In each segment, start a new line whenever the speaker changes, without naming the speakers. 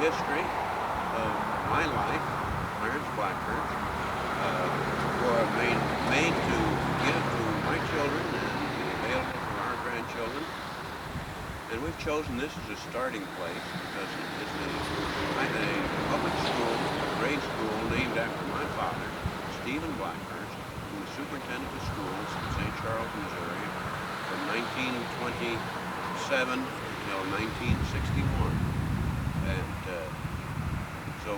history of my life, Clarence Blackhurst, made to give to my children and be available for our grandchildren. And we've chosen this as a starting place because it's a public school, a grade school named after my father, Stephen Blackhurst, who was superintendent of schools in St. Charles, Missouri, from 1927 until 1961. And so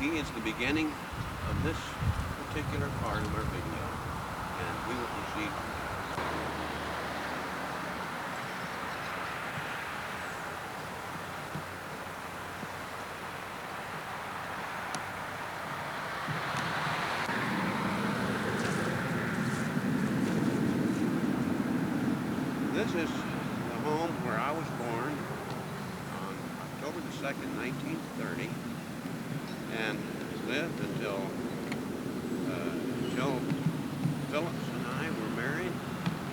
he is the beginning of this particular part of our video, and we will proceed. This is the home where I was born on October the 2nd, 1930, and lived until Phillips and I were married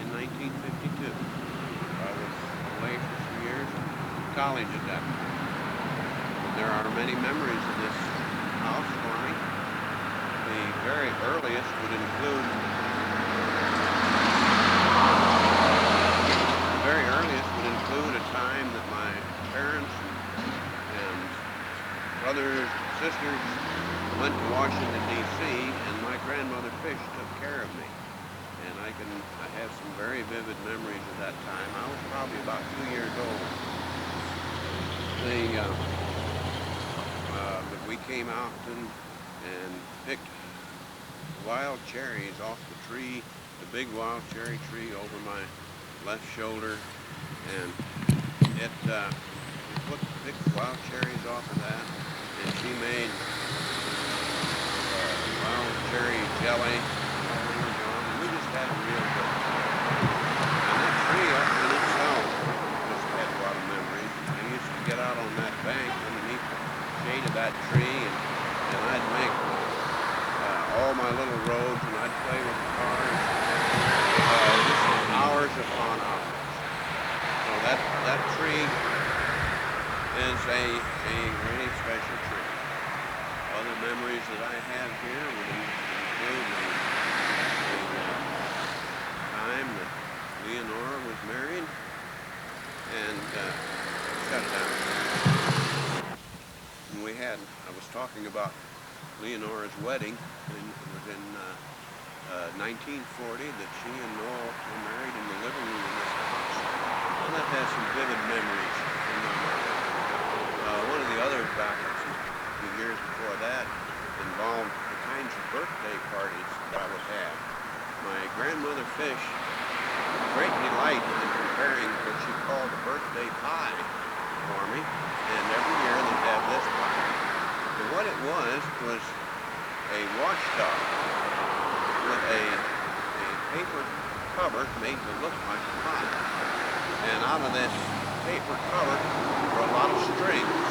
in 1952. I was away for some years in college at that time. There are many memories of this house for me. The very earliest would include a time that my parents and brothers and sisters went to Washington, D.C., and my grandmother Fish took care of me. And I have some very vivid memories of that time. I was probably about 2 years old. But we came out and picked wild cherries off the tree, the big wild cherry tree over my left shoulder, and we picked wild cherries off of that, and she made wild cherry jelly. And we just had a real good time. And that tree up in itself just had a lot of memories. I used to get out on that bank underneath the shade of that tree, and I'd make all my little roads, and I'd play with the cars just hours upon hours. So that tree is a really special tree. Other memories that I have here would include the time that Leonora was married, and shut down. And I was talking about Leonora's wedding, and it was in 1940 that she and Noel were married in the living room of this house. And that has some vivid memories in my mind. One of the other dockets a few years before that involved the kinds of birthday parties that I would have. My grandmother Fish took great delight in preparing what she called a birthday pie for me, and every year they'd have this pie. And what it was a washtub with a paper cover made to look like a pie. And out of this paper cover were a lot of strings.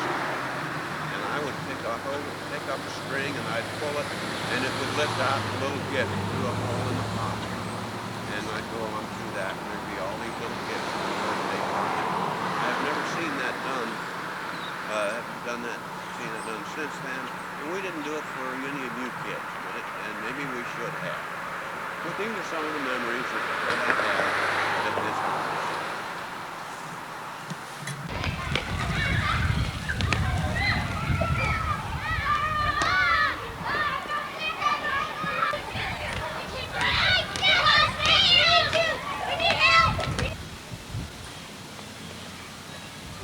And I would pick up a string and I'd pull it, and it would lift out a little gift through a hole in the pie. And I'd go on through that, and there'd be all these little gifts for the birthday party. I've never seen that done. Seen it done since then. And we didn't do it for many of you kids, and maybe we should have. But these are some of the memories that I have at this house.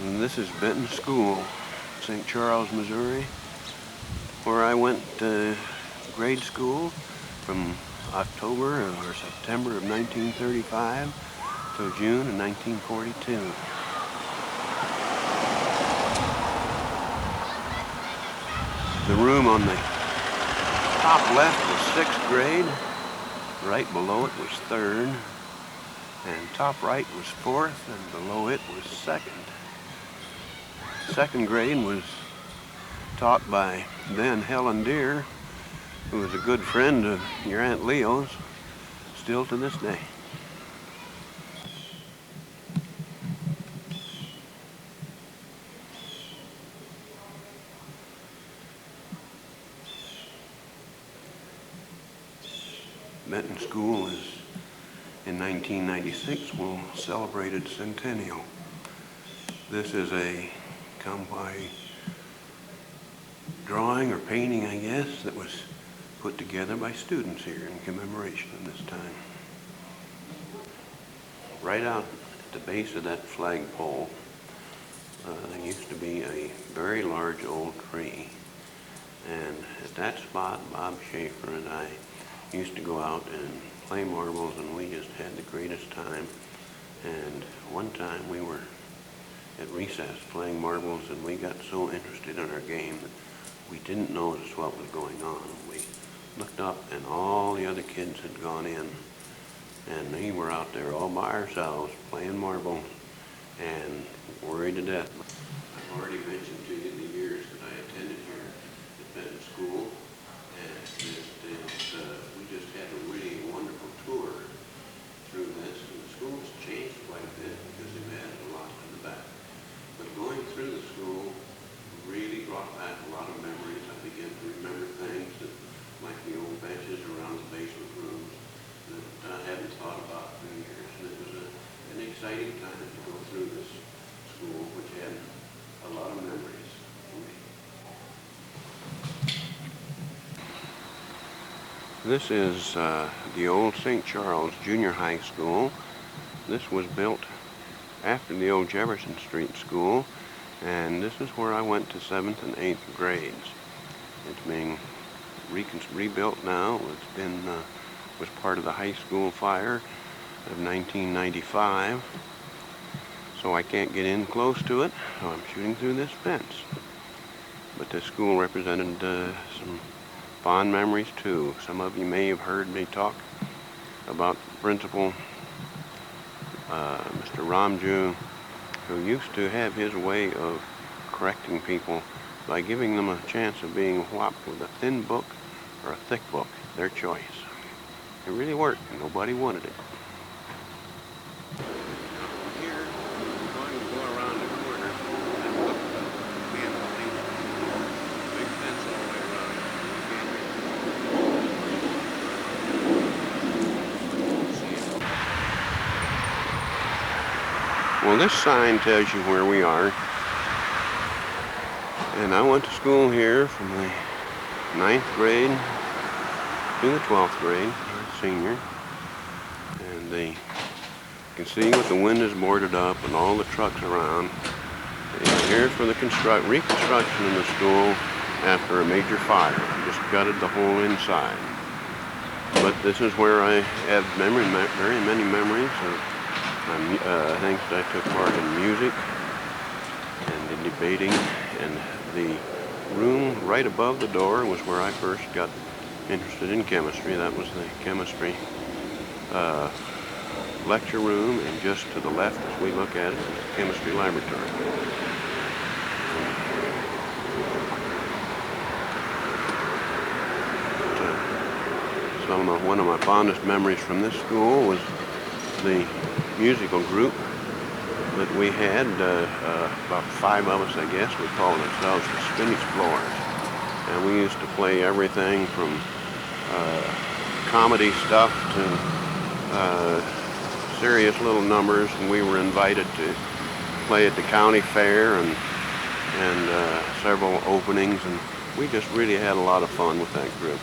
And this is Benton School, St. Charles, Missouri, where I went to grade school from October or September of 1935 till June of 1942. The room on the top left was 6th grade, right below it was 3rd, and top right was 4th, and below it was 2nd. 2nd grade was taught by then Helen Deere, who was a good friend of your Aunt Leo's, still to this day.
Benton School is, in 1996, will celebrate its centennial. This is a come-by drawing or painting, I guess, that was put together by students here in commemoration of this time. Right out at the base of that flagpole, there used to be a very large old tree. And at that spot, Bob Schaefer and I used to go out and play marbles, and we just had the greatest time. And one time we were at recess playing marbles, and we got so interested in our game that we didn't notice what was going on. We looked up, and all the other kids had gone in, and we were out there all by ourselves playing marbles and worried to death. I've already mentioned to you the years that I attended here at Benton School, and we just had a really wonderful tour through this, and the school has changed quite a bit because they've added a lot to the back. But going through the school really brought back a lot of memories. I began to remember things that, like the old benches around the basement rooms, that I hadn't thought about for years. And it was an exciting time to go through this school, which had a lot of memories for me. This is the old St. Charles Junior High School. This was built after the old Jefferson Street School, and this is where I went to 7th and 8th grades. It's being rebuilt now. It's been was part of the high school fire of 1995, so I can't get in close to it, so I'm shooting through this fence. But this school represented some fond memories too. Some of you may have heard me talk about Principal Mr. Ramju, who used to have his way of correcting people by giving them a chance of being whopped with a thin book or a thick book, their choice. It really worked. Nobody wanted it. From here, we're going to go around the corner and look at the big fence all the way around. Well, this sign tells you where we are. And I went to school here from the 9th grade to the 12th grade. Senior, and you can see what the windows boarded up and all the trucks around. And here for the reconstruction of the school after a major fire. Just gutted the whole inside. But this is where I have very many memories of things that I took part in music and in debating. And the room right above the door was where I first got interested in chemistry. That was the chemistry lecture room, and just to the left as we look at it is the chemistry laboratory. One of my fondest memories from this school was the musical group that we had, about 5 of us I guess. We called ourselves the Spinach Floors, and we used to play everything from comedy stuff to serious little numbers, and we were invited to play at the county fair and several openings, and we just really had a lot of fun with that group.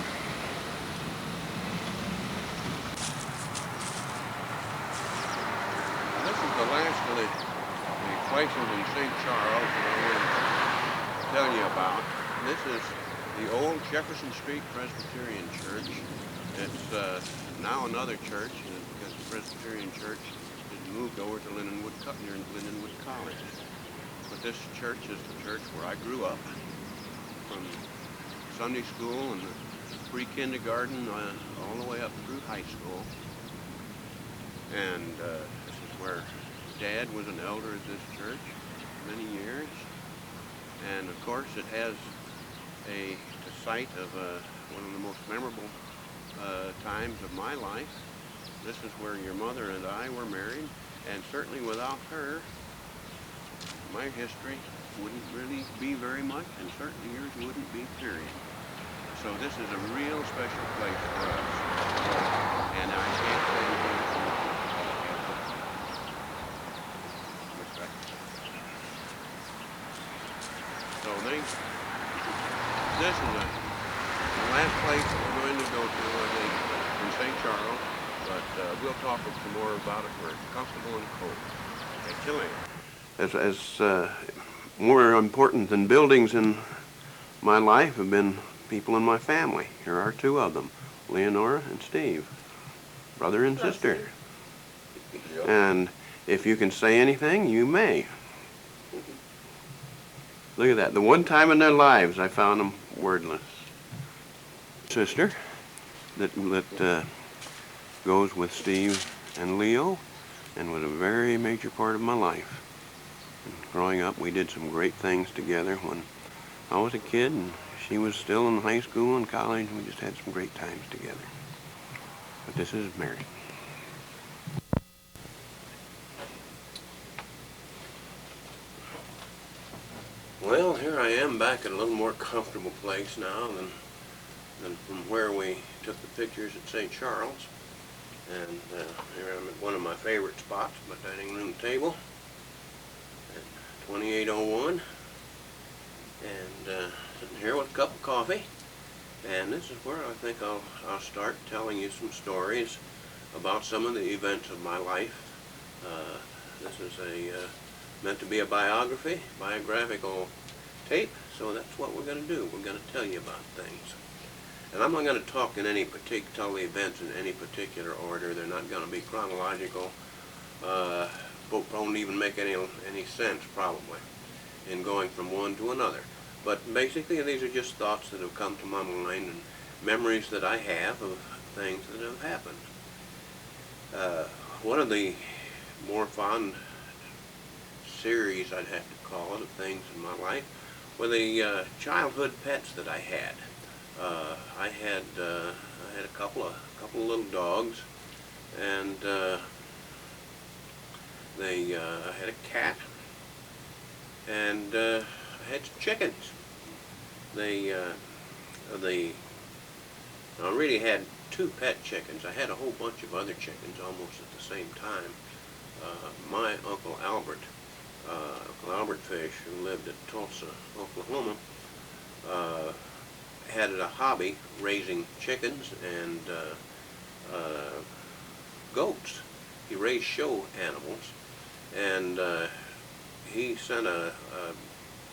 This is the last of the places in St. Charles that I want to tell you about. This is the old Jefferson Street Presbyterian Church. It's now another church because the Presbyterian Church has moved over to Lindenwood College. But this church is the church where I grew up, from Sunday school and the pre-kindergarten all the way up through high school. And this is where Dad was an elder at this church for many years. And of course it has the site of one of the most memorable times of my life. This is where your mother and I were married, and certainly without her, my history wouldn't really be very much, and certainly yours wouldn't be, period.
So this is a real special place for us. And I can't tell you how much so this is the last place we're going to go to, I think, in St. Charles. But we'll talk some more about it where it's comfortable and cold. Okay, till later. As more important than buildings in my life have been people in my family. Here are two of them, Leonora and Steve, brother and sister. Yep. And if you can say anything, you may. Look at that. The one time in their lives I found them wordless. Sister that goes with Steve and Leo and was a very major part of my life. And growing up, we did some great things together when I was a kid and she was still in high school and college. We just had some great times together. But this is Mary. Well, here I am back in a little more comfortable place now than from where we took the pictures at St. Charles. And here I'm at one of my favorite spots, my dining room table at 2801. And sitting here with a cup of coffee. And this is where I think I'll start telling you some stories about some of the events of my life. This is meant to be a biographical tape, so that's what we're going to do. We're going to tell you about things. And I'm not going to tell the events in any particular order. They're not going to be chronological. Won't even make any sense, probably, in going from one to another. But basically, these are just thoughts that have come to my mind and memories that I have of things that have happened. One of the more fond series, I'd have to call it, of things in my life were the childhood pets that I had. I had a couple of little dogs, and I had a cat, and I had some chickens. I really had two pet chickens. I had a whole bunch of other chickens almost at the same time. My Uncle Albert Fish, who lived at Tulsa, Oklahoma, had a hobby raising chickens and goats. He raised show animals, and he sent a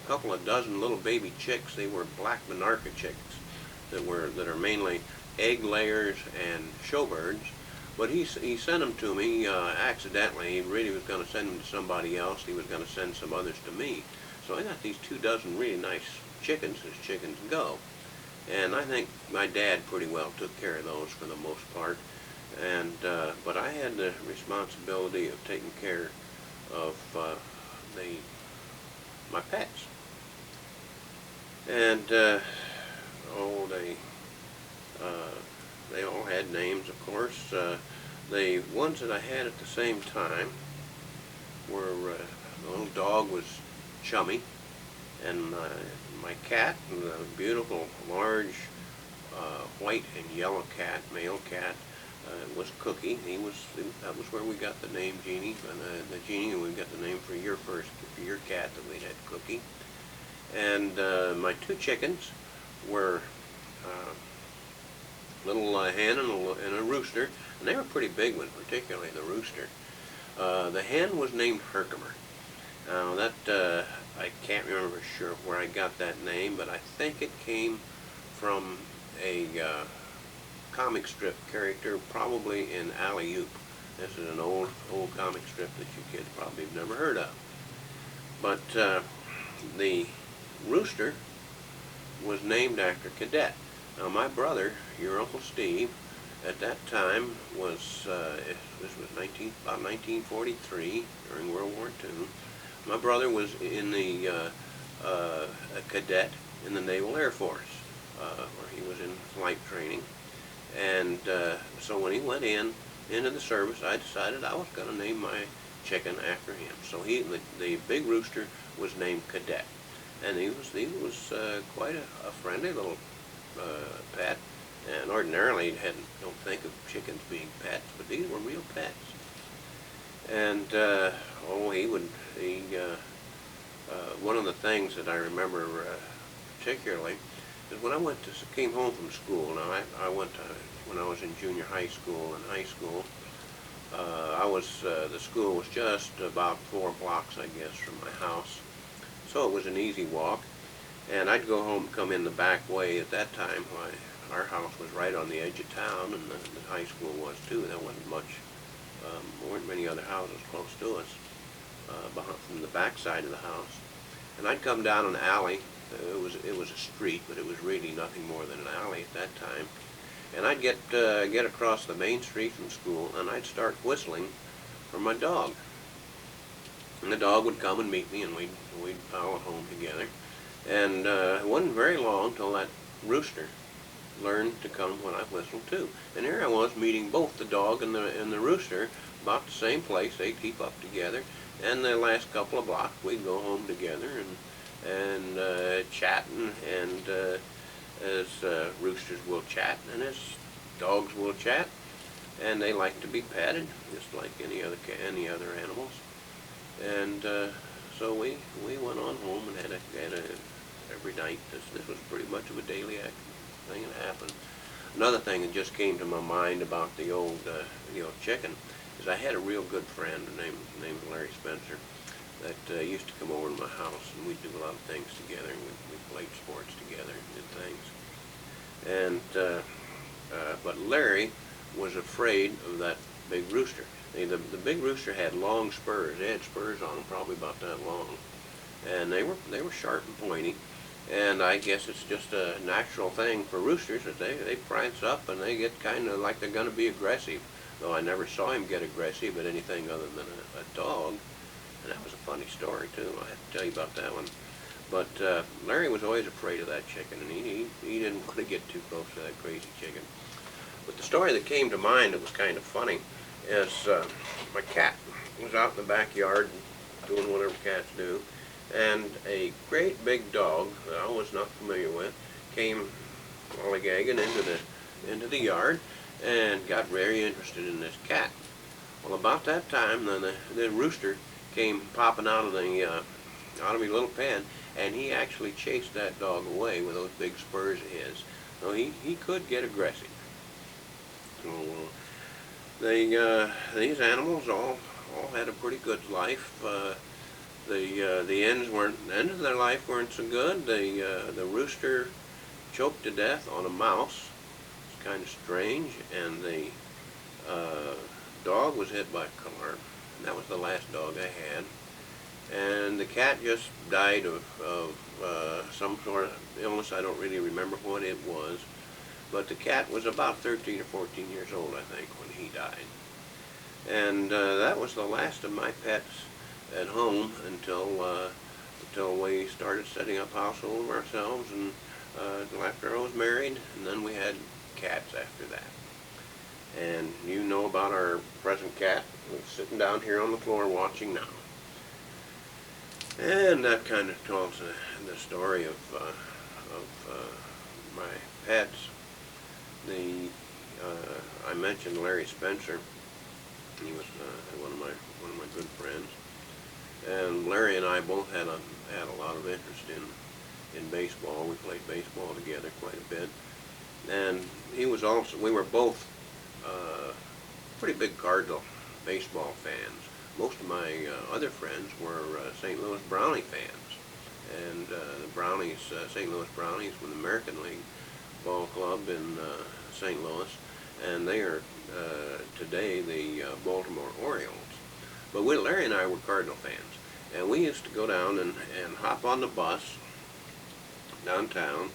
couple of dozen little baby chicks. They were black monarcha chickens that are mainly egg layers and showbirds. But he sent them to me accidentally. He really was going to send them to somebody else. He was going to send some others to me. So I got these 2 dozen really nice chickens as chickens go. And I think my dad pretty well took care of those for the most part. And but I had the responsibility of taking care of my pets. And they all had names, of course. The ones that I had at the same time were, the little dog was Chummy, and my cat, the beautiful, large, white and yellow cat, male cat, was Cookie. That was where we got the name Jeannie, the Jeannie, and we got the name for your cat that we had, Cookie. And my 2 chickens were little hen and a rooster, and they were pretty big ones, particularly the rooster. The hen was named Herkimer. Now that I can't remember for sure where I got that name, but I think it came from a comic strip character, probably in Alley Oop. This is an old comic strip that you kids probably have never heard of. But the rooster was named after Cadet. Now my brother, your Uncle Steve, at that time was, this was about 1943, during World War II. My brother was in a cadet in the Naval Air Force, where he was in flight training. And so when he went into the service, I decided I was going to name my chicken after him. So the big rooster was named Cadet. And he was quite a friendly little
pet. And ordinarily, don't think of chickens being pets, but these were real pets. And one of the things that I remember particularly is when I came home from school. Now when I was in junior high school and high school. The school was just about 4 blocks, I guess, from my house, so it was an easy walk. And I'd go home, come in the back way. At that time, our house was right on the edge of town, and the high school was too. There wasn't much, weren't many other houses close to us from the back side of the house. And I'd come down an alley. It was a street, but it was really nothing more than an alley at that time. And I'd get across the main street from school, and I'd start whistling for my dog. And the dog would come and meet me, and we'd follow home together. And it wasn't very long till that rooster learned to come when I whistled too. And here I was meeting both the dog and the rooster about the same place. They keep up together. And the last couple of blocks, we'd go home together and chatting, and as roosters will chat, and as dogs will chat, and they like to be petted just like any other animals. And so we went on home and had a every night. This was pretty much of a daily thing that happened. Another thing that just came to my mind about the old chicken is I had a real good friend named Larry Spencer that used to come over to my house, and we'd do a lot of things together. We played sports together and did things. And but Larry was afraid of that big rooster. The big rooster had long spurs. They had spurs on them, probably about that long, and they were sharp and pointy. And I guess it's just a natural thing for roosters that they prance up and they get kind of like they're going to be aggressive. Though I never saw him get aggressive at anything other than a dog. And that was a funny story too. I have to tell you about that one. But Larry was always afraid of that chicken, and he didn't want to get too close to that crazy chicken. But the story that came to mind that was kind of funny is my cat was out in the backyard doing whatever cats do, and a great big dog that I was not familiar with came lollygagging into the yard and got very interested in this cat. Well, about that time, the rooster came popping out of his little pen, and he actually chased that dog away with those big spurs of his. So he could get aggressive. So these animals all had a pretty good life. The ends of their life weren't so good. The rooster choked to death on a mouse. It's kind of strange, and the dog was hit by a car. That was the last dog I had. And the cat just died of some sort of illness. I don't really remember what it was. But the cat was about 13 or 14 years old, I think, when he died. And that was the last of my pets at home until we started setting up household of ourselves, and after I was married, and then we had cats after that. And you know about our present cat, who's sitting down here on the floor watching now. And that kind of tells the story of my pets. I mentioned Larry Spencer. He was one of my good friends. And Larry and I both had a lot of interest in baseball. We played baseball together quite a bit. And we were both pretty big Cardinal baseball fans. Most of my other friends were St. Louis Brownie fans. And the Brownies, St. Louis Brownies, were the American League ball club in St. Louis. And they are today the Baltimore Orioles. But Larry and I were Cardinal fans. And we used to go down and hop on the bus downtown.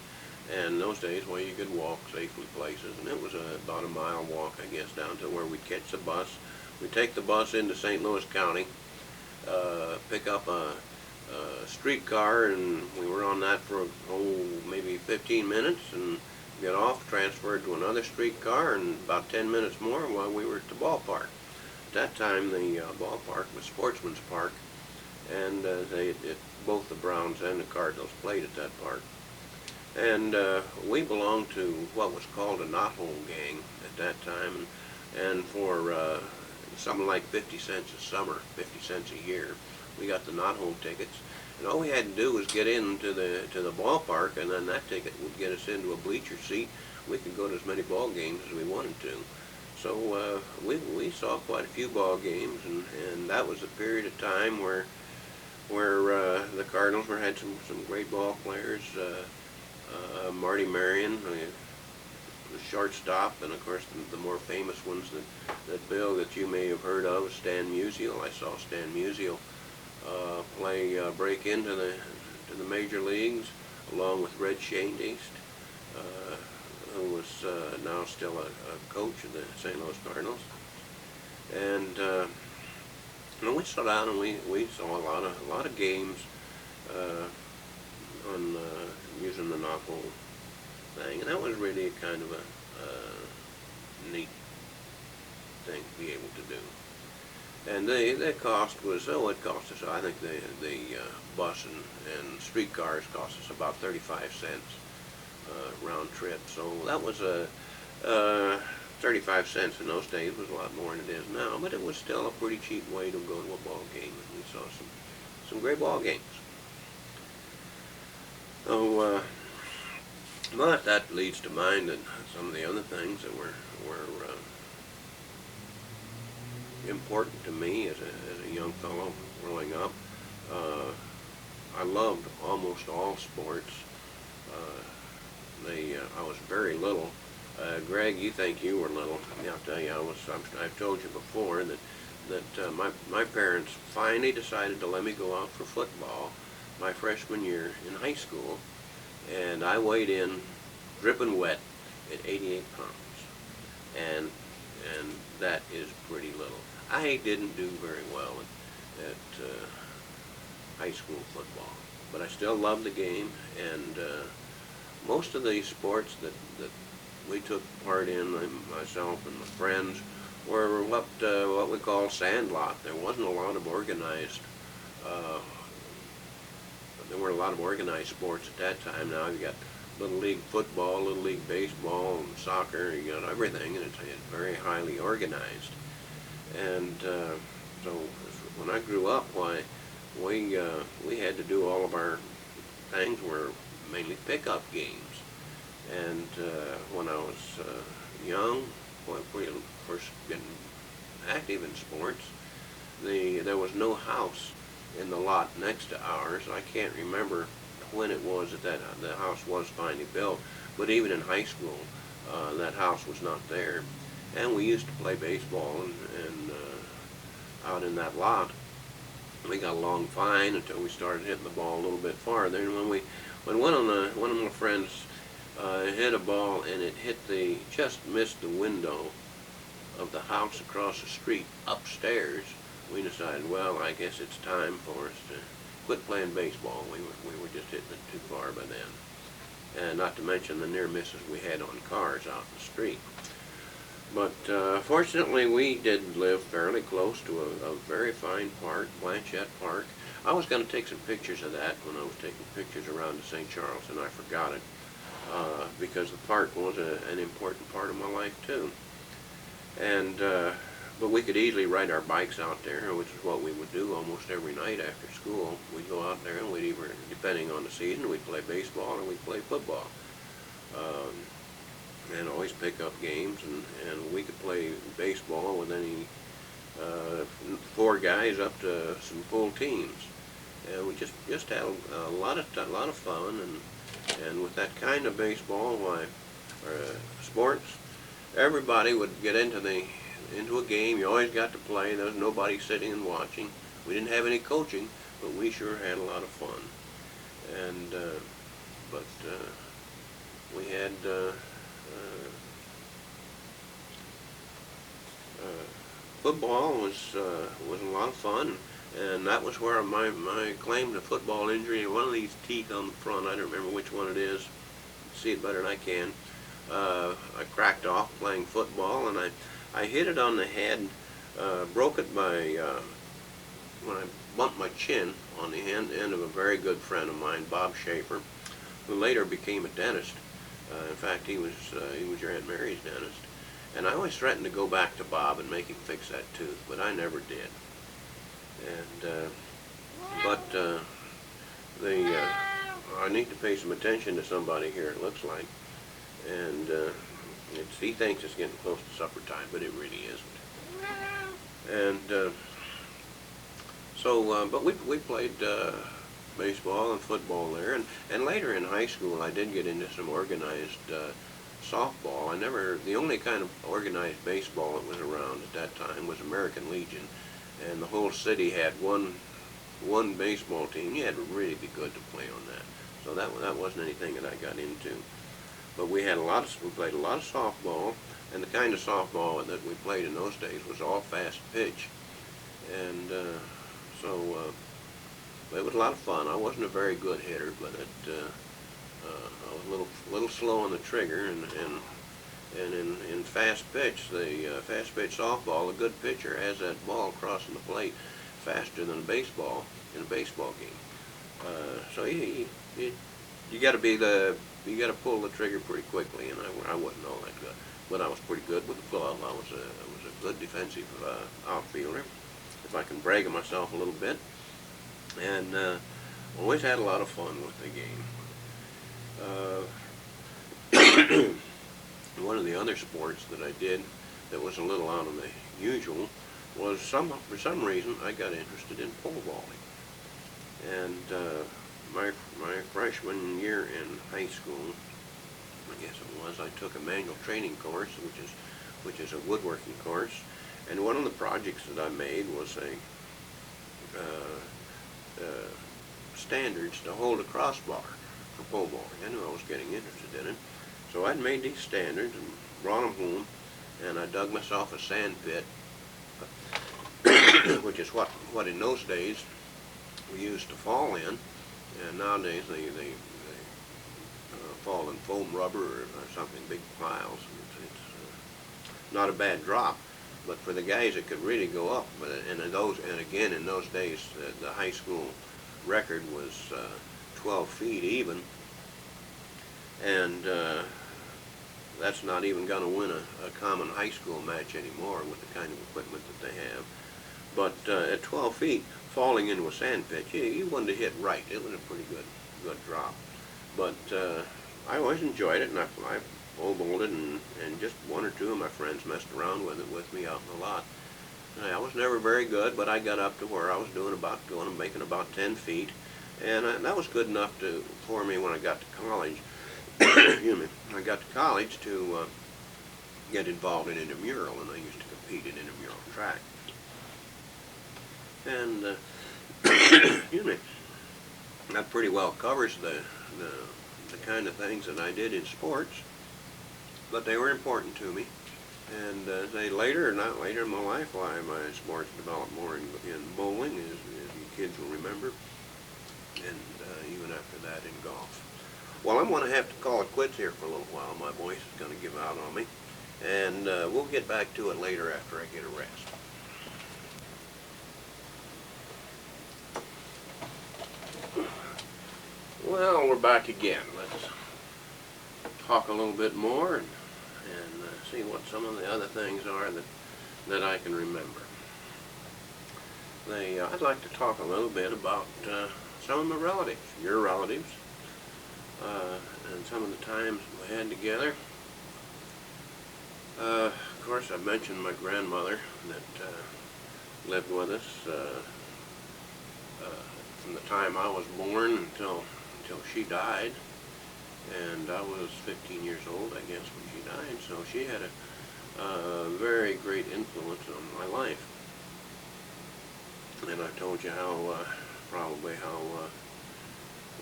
And in those days, well, you could walk safely places, and it was about a mile walk, I guess, down to where we'd catch the bus. We'd take the bus into St. Louis County, pick up a streetcar, and we were on that for maybe 15 minutes, and get off, transferred to another streetcar, and about 10 minutes more while we were at the ballpark. At that time, the ballpark was Sportsman's Park, and both the Browns and the Cardinals played at that park. And we belonged to what was called a knothole gang at that time, and for something like 50 cents a summer, 50 cents a year, we got the knothole tickets. And all we had to do was get into the ballpark, and then that ticket would get us into a bleacher seat. We could go to as many ball games as we wanted to. So we saw quite a few ball games, and that was a period of time where the Cardinals had some great ball players. Marty Marion, the shortstop, and of course the more famous ones that Bill, that you may have heard of, Stan Musial. I saw Stan Musial break into the major leagues, along with Red Schoendienst, who was now still a coach of the St. Louis Cardinals. And we sat down and we saw a lot of games on using the knothole thing, and that was really kind of a neat thing to be able to do. And the cost was, it cost us, I think the bus and streetcars cost us about 35 cents round trip. So that was 35 cents in those days was a lot more than it is now, but it was still a pretty cheap way to go to a ball game, and we saw some great ball games. So, but that leads to mind that some of the other things that were important to me as a young fellow growing up. I loved almost all sports. I was very little. Greg, you think you were little? Yeah, I'll tell you, I've told you before that my parents finally decided to let me go out for football my freshman year in high school, and I weighed in dripping wet at 88 pounds, and that is pretty little. I didn't do very well at high school football, but I still loved the game, and most of the sports that we took part in, myself and my friends, were what we call sandlot. There wasn't a lot of organized. There weren't a lot of organized sports at that time. Now you got Little League football, Little League baseball, and soccer. You got everything, and it's very highly organized. And so when I grew up, we had to do all of our things were mainly pickup games. And when I was young, when we first getting active in sports, there was no house in the lot next to ours. I can't remember when it was that the house was finally built, but even in high school, that house was not there. And we used to play baseball and out in that lot. We got along fine until we started hitting the ball a little bit farther. And when one of my friends hit a ball and it just missed the window of the house across the street upstairs, we decided, well, I guess it's time for us to quit playing baseball. We were just hitting it too far by then. And not to mention the near misses we had on cars out in the street. But fortunately, we did live fairly close to a very fine park, Blanchette Park. I was going to take some pictures of that when I was taking pictures around the St. Charles, and I forgot it because the park was an important part of my life too. And but we could easily ride our bikes out there, which is what we would do almost every night after school. We'd go out there and we'd either, depending on the season, we'd play baseball or we'd play football. And always pick up games, and we could play baseball with any 4 guys up to some full teams. And we just had a lot of fun, and with that kind of baseball, sports, everybody would get into a game. You always got to play. There was nobody sitting and watching. We didn't have any coaching, but we sure had a lot of fun. And we had football was a lot of fun, and that was where my claim to football injury. One of these teeth on the front, I don't remember which one it is. See it better than I can. I cracked off playing football, and I hit it on the head, broke it when I bumped my chin on the end of a very good friend of mine, Bob Schaefer, who later became a dentist. In fact, he was your Aunt Mary's dentist. And I always threatened to go back to Bob and make him fix that tooth, but I never did. And I need to pay some attention to somebody here, it looks like. And he thinks it's getting close to supper time, but it really isn't. And but we played baseball and football there, and later in high school I did get into some organized softball. The only kind of organized baseball that was around at that time was American Legion, and the whole city had one baseball team. You had to really be good to play on that. So that wasn't anything that I got into. But we played a lot of softball, and the kind of softball that we played in those days was all fast pitch. And it was a lot of fun. I wasn't a very good hitter, but I was a little slow on the trigger, and in fast pitch, fast pitch softball, a good pitcher has that ball crossing the plate faster than a baseball in a baseball game. So you got to pull the trigger pretty quickly, and I wasn't all that good, but I was pretty good with the glove. I was a good defensive outfielder, if I can brag on myself a little bit, and always had a lot of fun with the game. One of the other sports that I did that was a little out of the usual was for some reason I got interested in pole vaulting. And my freshman year in high school, I guess it was, I took a manual training course, which is a woodworking course, and one of the projects that I made was standards to hold a crossbar for pole vaulting. I knew I was getting interested in it, so I'd made these standards and brought them home, and I dug myself a sand pit, which is what in those days we used to fall in, and nowadays they fall in foam rubber or something, big piles. It's not a bad drop, but for the guys it could really go up. And again in those days the high school record was 12 feet even, and that's not even going to win a common high school match anymore with the kind of equipment that they have. But at 12 feet, falling into a sand pit, you wanted to hit right. It was a pretty good drop. But I always enjoyed it, and I pole vaulted, and just one or two of my friends messed around with it with me out in the lot. I was never very good, but I got up to where I was making about 10 feet, and that was good enough for me when I got to college. Excuse me. I got to college to get involved in intramural, and I used to compete in intramural track. And excuse me, that pretty well covers the kind of things that I did in sports, but they were important to me. And later in my life, my sports developed more in bowling, as you kids will remember, and even after that in golf. Well, I'm going to have to call it quits here for a little while. My voice is going to give out on me, and we'll get back to it later after I get a rest. Well, we're back again. Let's talk a little bit more and see what some of the other things are that I can remember. I'd like to talk a little bit about some of my relatives, your relatives, and some of the times we had together. Of course, I mentioned my grandmother that lived with us from the time I was born until she died, and I was 15 years old, I guess, when she died. So she had a very great influence on my life. And I told you how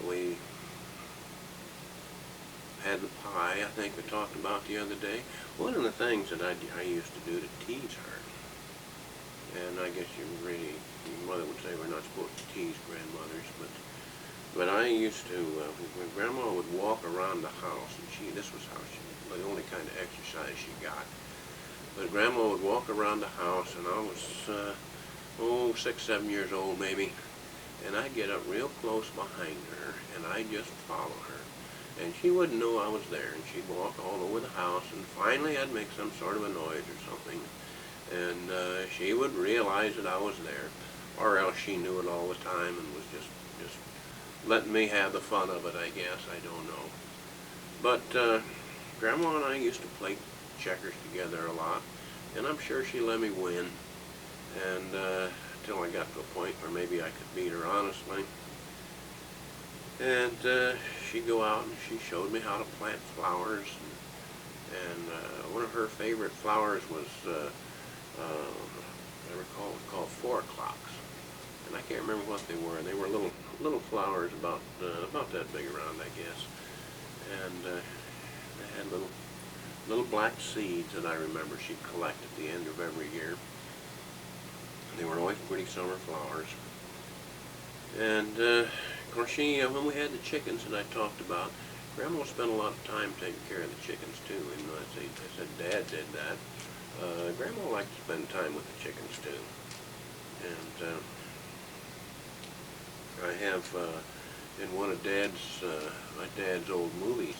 we had the pie, I think we talked about the other day. One of the things that I used to do to tease her, and I guess your mother would say we're not supposed to tease grandmothers, but I used to, when Grandma would walk around the house, and this was the only kind of exercise she got. But Grandma would walk around the house, and I was 6, 7 years old maybe, and I'd get up real close behind her, and I'd just follow her. and she wouldn't know I was there, and she'd walk all over the house, and finally I'd make some sort of a noise or something, and she would realize that I was there, or else she knew it all the time and was just letting me have the fun of it, I guess. I don't know. But Grandma and I used to play checkers together a lot, and I'm sure she let me win, and till I got to a point where maybe I could beat her honestly. And she'd go out and she showed me how to plant flowers, and one of her favorite flowers was I recall it called 4 o'clocks, and I can't remember what they were. They were little flowers about that big around, I guess, and they had little black seeds that I remember she'd collect at the end of every year. They were always pretty summer flowers. And of course, when we had the chickens that I talked about, Grandma spent a lot of time taking care of the chickens too. And I said Dad did that. Grandma liked to spend time with the chickens too. And I have in one of my dad's old movies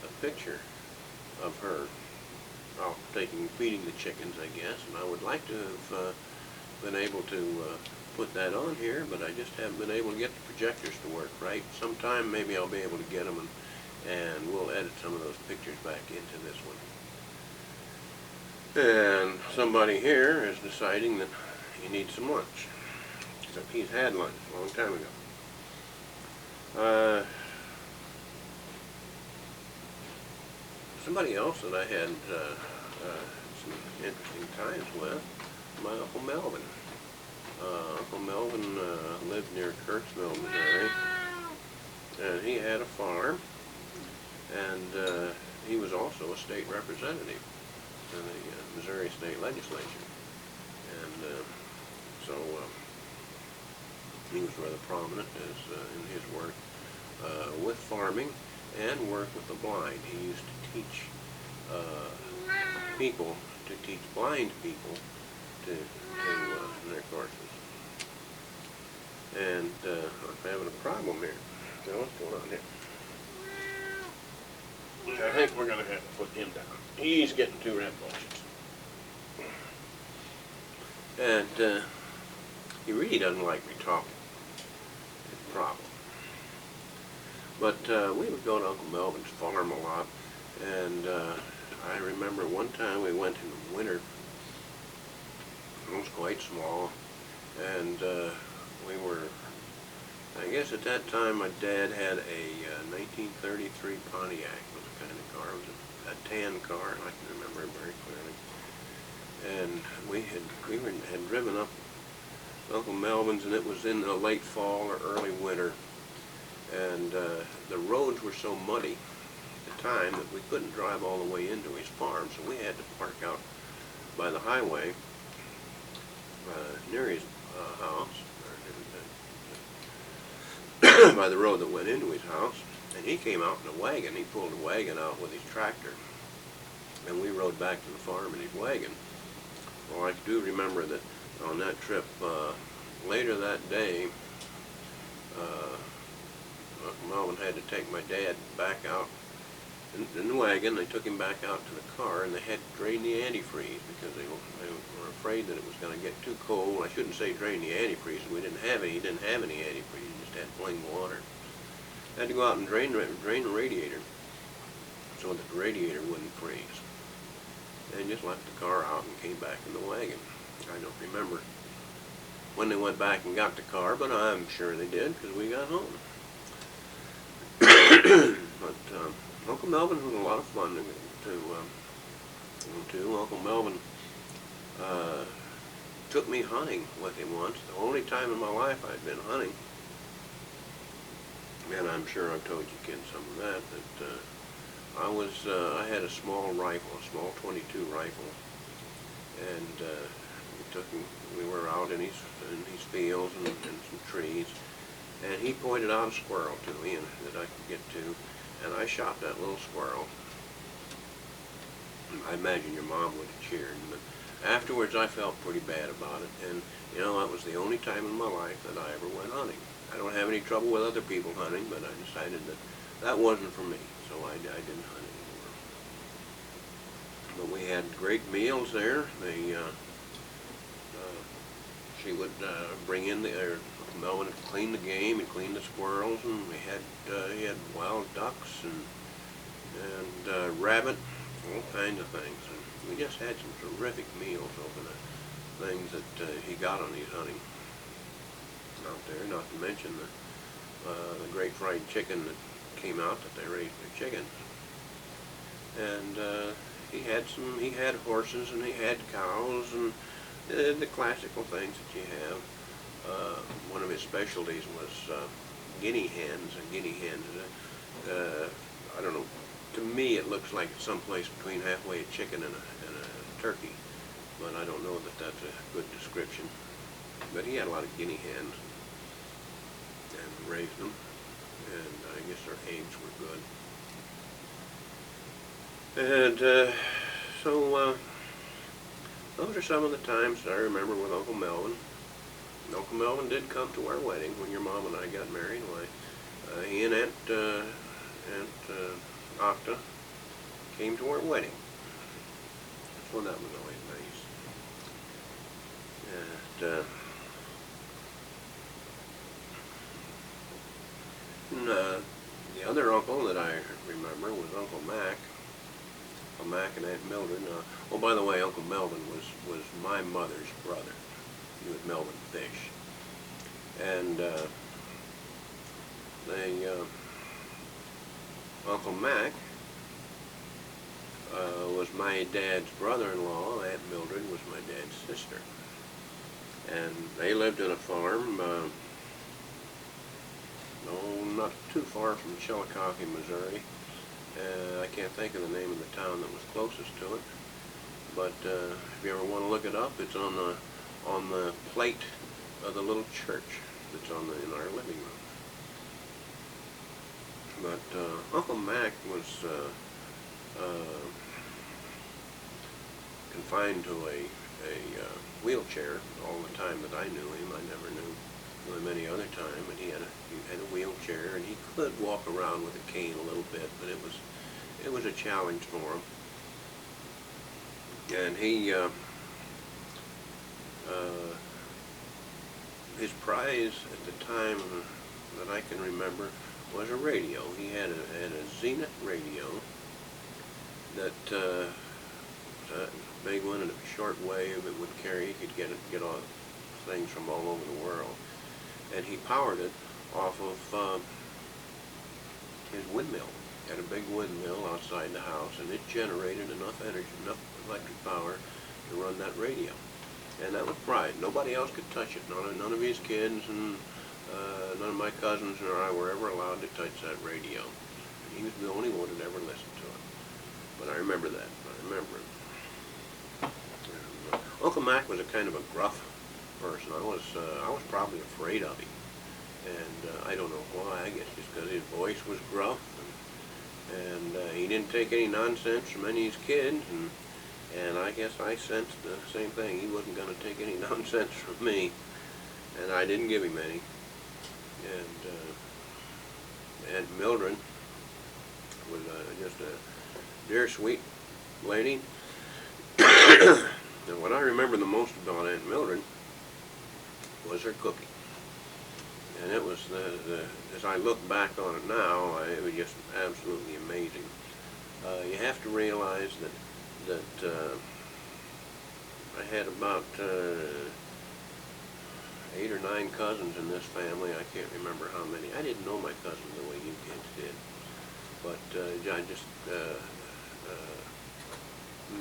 a picture of her feeding the chickens, I guess. And I would like to have been able to put that on here, but I just haven't been able to get the projectors to work right. Sometime maybe I'll be able to get them, and we'll edit some of those pictures back into this one. And somebody here is deciding that he needs some lunch, except he's had lunch a long time ago. Somebody else that I had some interesting times with, my Uncle Melvin. Uncle Melvin lived near Kirksville, Missouri, and he had a farm, and he was also a state representative in the Missouri State Legislature, and so he was rather prominent in his work with farming and work with the blind. He used to teach blind people to their courses. And I'm having a problem here. So what's going on here? I think we're going to have to put him down. He's getting too rambunctious. And he really doesn't like me talking. It's a problem. But we would go to Uncle Melvin's farm a lot, and I remember one time we went in the winter. It was quite small, and we were, I guess at that time my dad had a 1933 Pontiac, was the kind of car. It was a tan car, and I can remember it very clearly. And we had driven up Uncle Melvin's, and it was in the late fall or early winter, and the roads were so muddy at the time that we couldn't drive all the way into his farm, so we had to park out by the highway near his house, or by the road that went into his house, and he came out in a wagon. He pulled a wagon out with his tractor, and we rode back to the farm in his wagon. Well, I do remember that on that trip, later that day, Uncle Melvin had to take my dad back out in the wagon. They took him back out to the car, and they had to drain the antifreeze because they were afraid that it was going to get too cold. I shouldn't say drain the antifreeze. We didn't have any. He didn't have any antifreeze. He just had plain water. Had to go out and drain the radiator so that the radiator wouldn't freeze. And just left the car out and came back in the wagon. I don't remember when they went back and got the car, but I'm sure they did because we got home. But Uncle Melvin was a lot of fun to Uncle Melvin took me hunting with him once. The only time in my life I'd been hunting. And I'm sure I've told you kids some of that. I had a small rifle, a small .22 rifle, and we were out in his fields and some trees, and he pointed out a squirrel to me that I could get to, and I shot that little squirrel. I imagine your mom would have cheered, but afterwards I felt pretty bad about it, and you know, that was the only time in my life that I ever went hunting. I don't have any trouble with other people hunting, but I decided that wasn't for me.
so I didn't hunt anymore. But we had great meals there. She would bring in Melvin would clean the game and clean the squirrels, and he had wild ducks and rabbit, all kinds of things. And we just had some terrific meals over the things that he got on these hunting out there. Not to mention the great fried chicken that came out that they raised their chickens. And he had horses and he had cows and the classical things that you have. One of his specialties was guinea hens. And guinea hens, I don't know, to me it looks like someplace between halfway a chicken and a turkey, but I don't know that that's a good description. But he had a lot of guinea hens and raised them, and I guess their eggs were good. And so those are some of the times that I remember with Uncle Melvin. Uncle Melvin did come to our wedding when your mom and I got married. He and Aunt Octa came to our wedding. So that was always nice. And the other uncle that I remember was Uncle Mac. Uncle Mac and Aunt Mildred. Oh, by the way, Uncle Melvin was my mother's brother. He was Melvin Fish. And Uncle Mac was my dad's brother-in-law. Aunt Mildred was my dad's sister. And they lived in a farm, not too far from Chillicothe, Missouri. I can't think of the name of the town that was closest to it. But if you ever want to look it up, it's on the plate of the little church that's in our living room. But Uncle Mac was confined to a wheelchair all the time that I knew him. I never knew him any other time, but he had a wheelchair, and he could walk around with a cane a little bit, but it was a challenge for him. And his prize at the time that I can remember was a radio. He had a Zenith radio that a big one and a short wave it would carry. He could get on things from all over the world, and he powered it off of his windmill. He had a big windmill outside the house, and it generated enough energy, enough electric power to run that radio. And that was pride. Nobody else could touch it. None of his kids and none of my cousins or I were ever allowed to touch that radio. And he was the only one that ever listened to it. But I remember that. I remember it. And, Uncle Mac was a kind of a gruff person. I was probably afraid of him. And I don't know why. I guess just because his voice was gruff. And he didn't take any nonsense from any of his kids. And I guess I sensed the same thing. He wasn't going to take any nonsense from me, and I didn't give him any. And Aunt Mildred was just a dear, sweet lady. And what I remember the most about Aunt Mildred was her cooking. And it was, as I look back on it now, it was just absolutely amazing. You have to realize that I had about 8 or 9 cousins in this family. I can't remember how many. I didn't know my cousins the way you kids did, but I just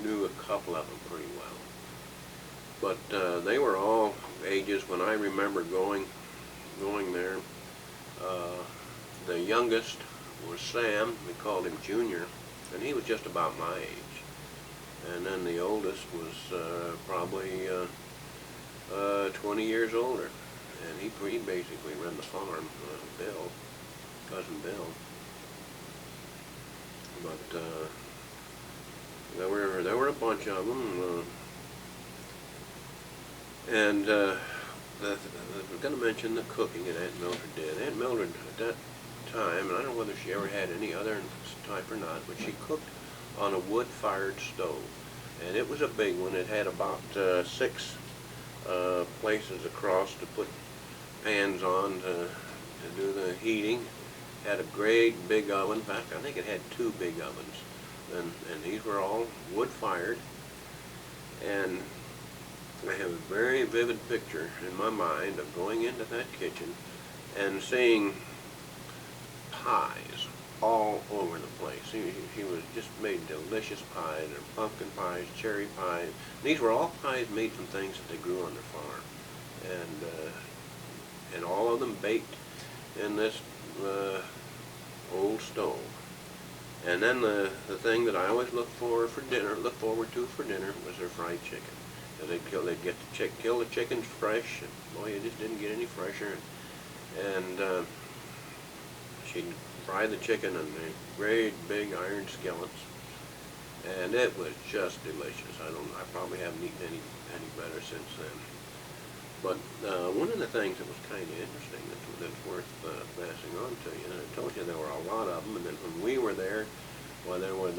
knew a couple of them pretty well. But they were all ages when I remember going there. The youngest was Sam. We called him Junior, and he was just about my age. And then the oldest was probably 20 years older, and he basically ran the farm, Bill, cousin Bill. But there were a bunch of them, and I was going to mention the cooking that Aunt Mildred did. Aunt Mildred,
time, and I don't know whether she ever had any other type or not, but she cooked on a wood-fired stove. And it was a big one. It had about 6 places across to put pans on to do the heating. Had a great big oven. In fact, I think it had 2 big ovens. And these were all wood-fired. And I have a very vivid picture in my mind of going into that kitchen and seeing pies all over the place. She was just made delicious pies, and pumpkin pies, cherry pies. These were all pies made from things that they grew on their farm, and all of them baked in this old stove. And then the thing that I always look forward to for dinner was their fried chicken. They'd kill the chickens fresh, and boy, you just didn't get any fresher. And she'd fry the chicken in the great big iron skillets, and it was just delicious. I probably haven't eaten any better since then. But one of the things that was kind of interesting that's worth passing on to you, and I told you there were a lot of them, and then when we were there, well, there were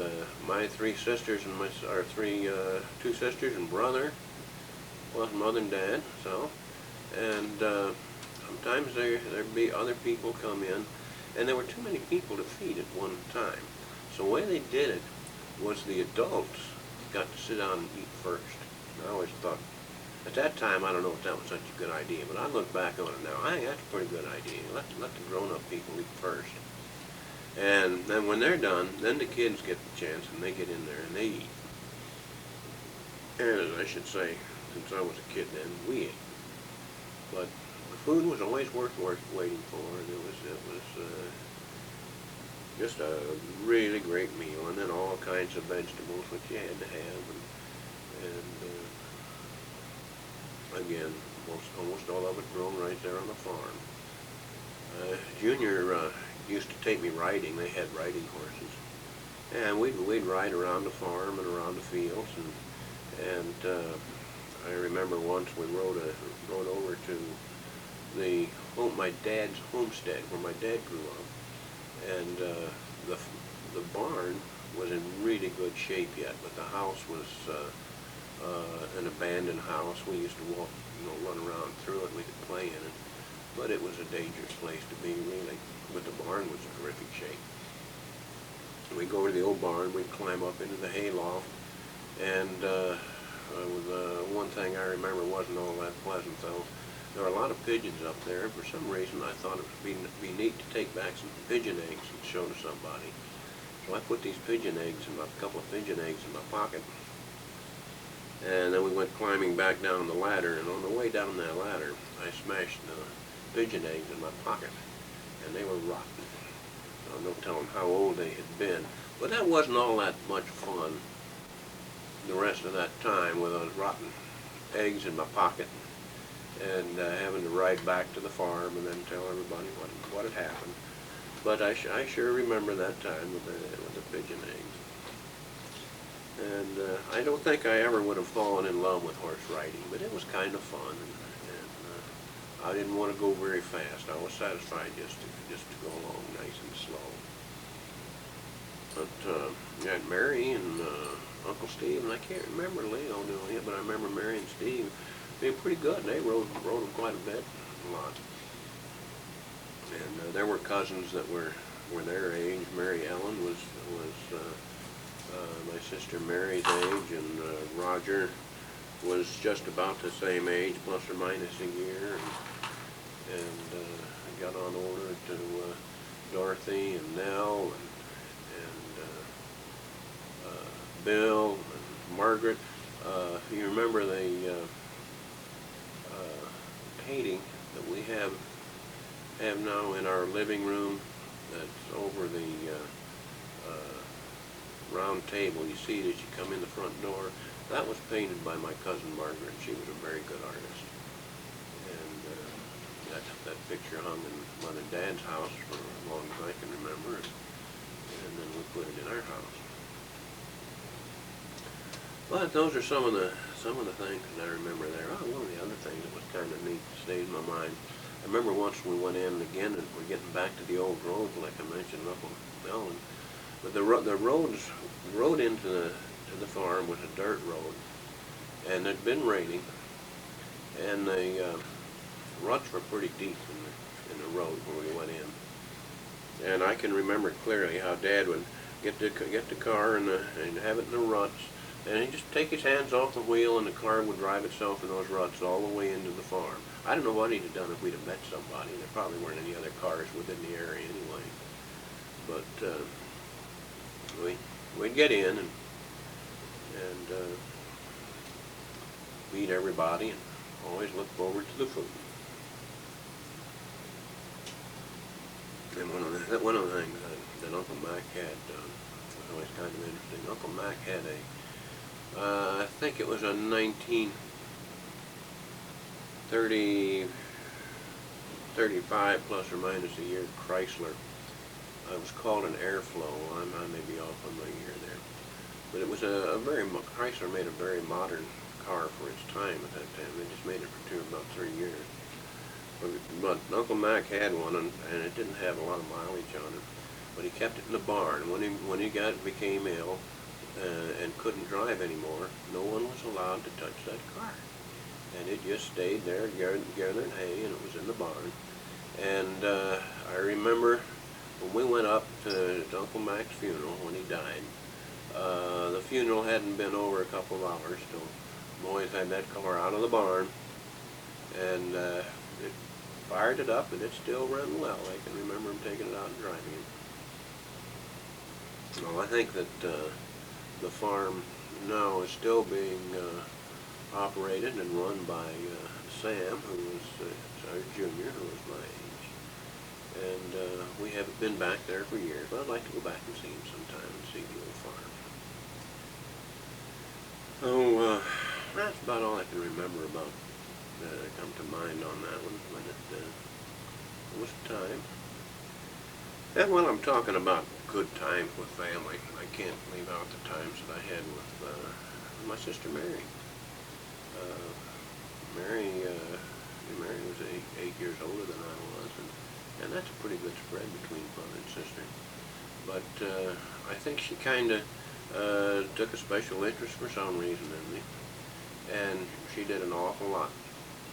my 3 sisters and our 2 sisters and brother, plus mother and dad, so, and sometimes there'd be other people come in, and there were too many people to feed at one time. So the way they did it was the adults got to sit down and eat first. And I always thought, at that time, I don't know if that was such a good idea, but I look back on it now, I think that's a pretty good idea. Let the grown-up people eat first. And then when they're done, then the kids get the chance, and they get in there and they eat. And as I should say, since I was a kid then, we ate. But the food was always worth waiting for, and it was just a really great meal, and then all kinds of vegetables which you had to have, and again, almost all of it grown right there on the farm. Junior used to take me riding. They had riding horses, and we'd ride around the farm and around the fields, and I remember once we rode over to my dad's homestead where my dad grew up, and the barn was in really good shape yet, but the house was an abandoned house. We used to walk, run around through it. We could play in it, but it was a dangerous place to be, really. But the barn was in terrific shape. We'd go to the old barn. We'd climb up into the hayloft, and one thing I remember wasn't all that pleasant, though. There were a lot of pigeons up there, and for some reason I thought it would be neat to take back some pigeon eggs and show to somebody. So I put these couple of pigeon eggs in my pocket, and then we went climbing back down the ladder, and on the way down that ladder, I smashed the pigeon eggs in my pocket, and they were rotten. No telling how old they had been, but that wasn't all that much fun the rest of that time with those rotten eggs in my pocket, and having to ride back to the farm and then tell everybody what had happened. But I sure remember that time with the pigeon eggs. And I don't think I ever would have fallen in love with horse riding, but it was kind of fun, and I didn't want to go very fast. I was satisfied just to go along nice and slow. But you had Mary and Uncle Steve, and I can't remember Leo doing it, but I remember Mary and Steve being pretty good. They rode them quite a bit, a lot. And there were cousins that were their age. Mary Ellen was my sister Mary's age, and Roger was just about the same age, plus or minus a year. And got on over to Dorothy and Nell and Bill and Margaret. You remember the painting that we have now in our living room that's over the round table. You see it as you come in the front door. That was painted by my cousin Margaret. She was a very good artist. And that picture hung in Mother and Dad's house for as long as I can remember. And then we put it in our house. But those are some of the things that I remember there. Oh, one of the other things that was kind of neat, stayed in my mind. I remember once we went in again, and we're getting back to the old road, like I mentioned, Uncle Melvin. But the road into the farm was a dirt road, and it'd been raining, and the ruts were pretty deep in the road where we went in. And I can remember clearly how Dad would get the car and have it in the ruts, and he'd just take his hands off the wheel, and the car would drive itself in those ruts all the way into the farm. I don't know what he'd have done if we'd have met somebody. There probably weren't any other cars within the area anyway. But we'd get in and meet everybody, and always look forward to the food. And one of the things that Uncle Mac had was always kind of interesting. Uncle Mac had I think it was a 1935 plus or minus a year Chrysler. It was called an Airflow. I may be off on my year there. But it was Chrysler made a very modern car for its time at that time. They just made it for about 3 years. But Uncle Mac had one, and it didn't have a lot of mileage on it. But he kept it in the barn. When he became ill and couldn't drive anymore, no one was allowed to touch that car. And it just stayed there gathering hay, and it was in the barn. And I remember when we went up to Uncle Mac's funeral when he died, the funeral hadn't been over a couple of hours, so the boys had that car out of the barn, and it fired it up, and it still ran well. I can remember him taking it out and driving it. Well, I think that the farm now is still being operated and run by Sam, who was our junior, who was my age. And we haven't been back there for years, but I'd like to go back and see him sometime and see the old farm. So that's about all I can remember about come to mind on that one, but it was time. And when I'm talking about good times with family, I can't leave out the times that I had with my sister Mary. Mary was 8 years older than I was, and that's a pretty good spread between brother and sister. But I think she kind of took a special interest for some reason in me, and she did an awful lot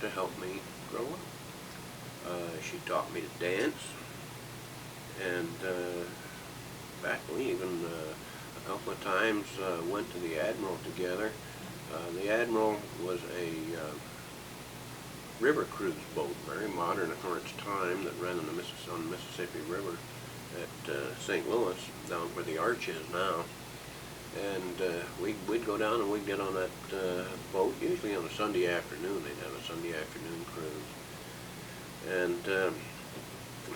to help me grow up. She taught me to dance, and back we even a couple of times went to the Admiral together. The Admiral was a river cruise boat, very modern for its time, that ran on the Mississippi River at St. Louis, down where the arch is now. And we'd go down and we'd get on that boat, usually on a Sunday afternoon. They'd have a Sunday afternoon cruise. And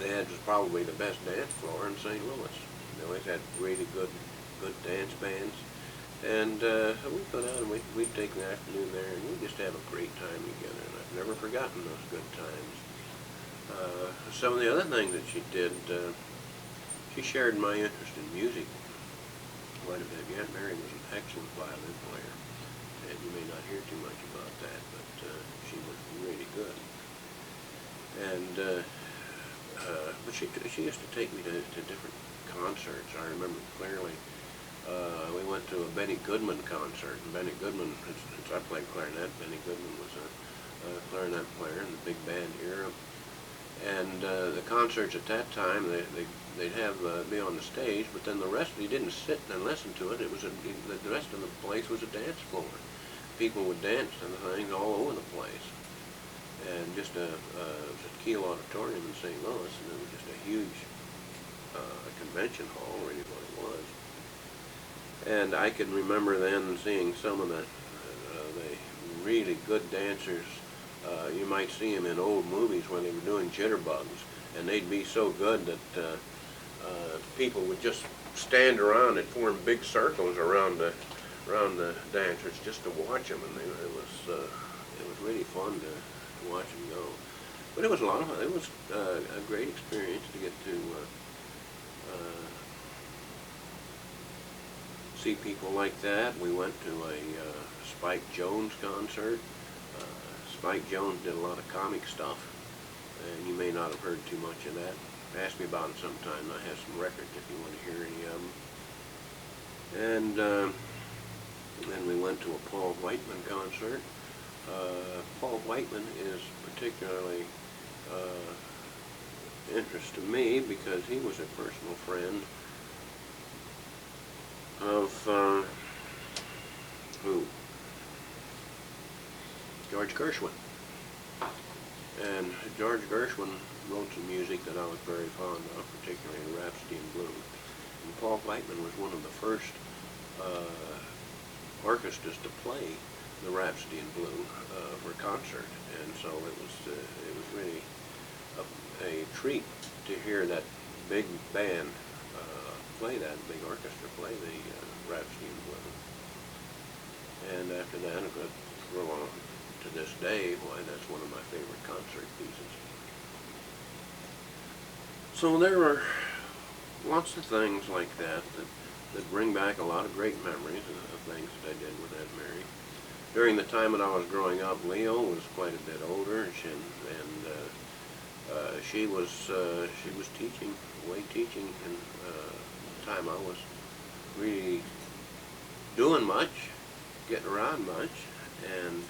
they had probably the best dance floor in St. Louis. They always had really good dance bands. And we'd go down and we'd take the afternoon there, and we'd just have a great time together. And I've never forgotten those good times. Some of the other things that she did, she shared my interest in music quite a bit. Aunt Mary was an excellent violin player, and you may not hear too much about that, but she was really good. And but she used to take me to different concerts. I remember clearly. We went to a Benny Goodman concert, and Benny Goodman, since I played clarinet, Benny Goodman was a clarinet player in the big band era. And the concerts at that time, they'd have be on the stage, but then the rest, you didn't sit and listen to it. It was the rest of the place was a dance floor. People would dance and things all over the place. And just it was at Kiel Auditorium in St. Louis, and it was just a huge convention hall, really what it was. And I can remember then seeing some of the really good dancers. You might see them in old movies when they were doing jitterbugs, and they'd be so good that people would just stand around and form big circles around the dancers just to watch them, and it was really fun to watch them go. But it was a lot of fun. It was a great experience to get to see people like that. We went to a Spike Jones concert. Spike Jones did a lot of comic stuff, and you may not have heard too much of that. Ask me about it sometime. I have some records if you want to hear any of them. And then we went to a Paul Whiteman concert. Paul Whiteman is particularly interest to me because he was a personal friend of who? George Gershwin. And George Gershwin wrote some music that I was very fond of, particularly Rhapsody in Blue. And Paul Whiteman was one of the first orchestras to play the Rhapsody in Blue for concert, and so it was really a treat to hear that big band play that, big orchestra play the Rhapsody in Blue. And after that, to this day, why, that's one of my favorite concert pieces. So there are lots of things like that that bring back a lot of great memories of things that I did with Aunt Mary. During the time that I was growing up, Leo was quite a bit older, and she was teaching, and the time I was really doing much, getting around much, and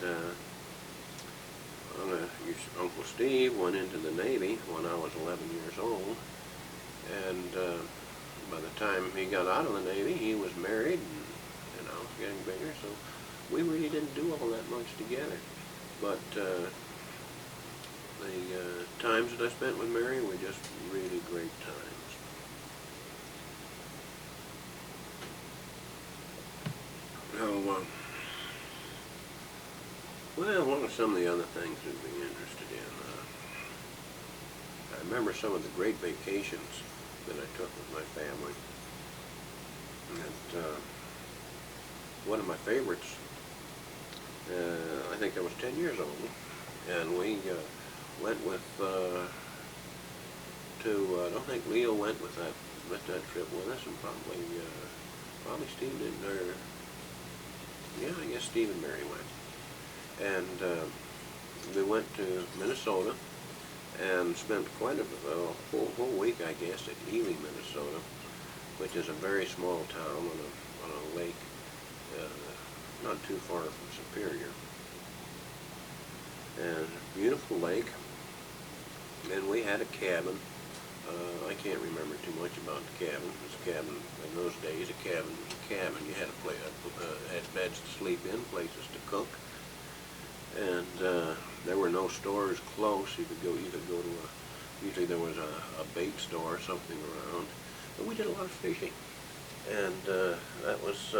Uncle Steve went into the Navy when I was 11 years old, and by the time he got out of the Navy, he was married, and getting bigger, so we really didn't do all that much together. But the times that I spent with Mary were just really great times. Now, well, what are some of the other things you'd be interested in? I remember some of the great vacations that I took with my family. And one of my favorites, I think I was 10 years old, and we went with I don't think Leo went with that trip with us, and probably Steve didn't, or yeah, I guess Steve and Mary went. And we went to Minnesota and spent quite a whole week, I guess, at Ely, Minnesota, which is a very small town on a lake not too far from Superior. And beautiful lake, and we had a cabin. I can't remember too much about the cabin. It was a cabin in those days. A cabin was a cabin. You had had beds to sleep in, places to cook, and there were no stores close. You could go to usually there was a bait store or something around. But we did a lot of fishing, and that was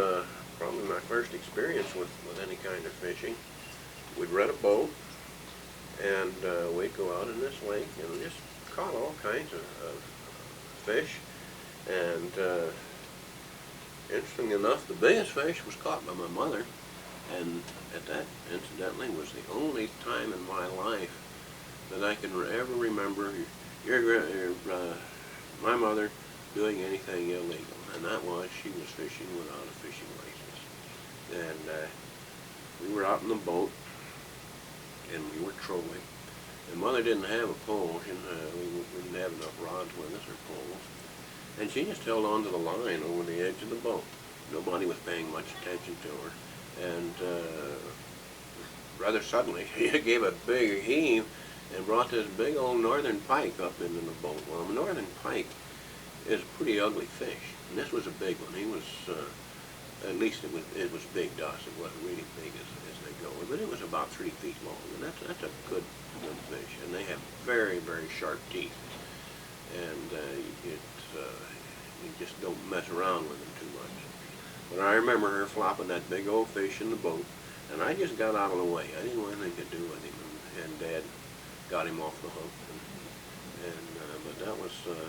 probably my first experience with any kind of fishing. We'd rent a boat, and we'd go out in this lake and just caught all kinds of fish. And interestingly enough, the biggest fish was caught by my mother, and that incidentally was the only time in my life that I can ever remember my mother doing anything illegal, and that was she was fishing without a fishing license. And we were out in the boat, and we were trolling. And Mother didn't have a pole. We didn't have enough rods with us or poles. And she just held on to the line over the edge of the boat. Nobody was paying much attention to her. And rather suddenly, she gave a big heave and brought this big old northern pike up into the boat. Well, a northern pike is a pretty ugly fish, and this was a big one. He was, at least it was big to us. It wasn't really big as they go, but it was about 3 feet long, and that's a good fish. And they have very, very sharp teeth, and you just don't mess around with them too much. But I remember her flopping that big old fish in the boat, and I just got out of the way. I didn't want anything to do with him, and Dad got him off the hook. But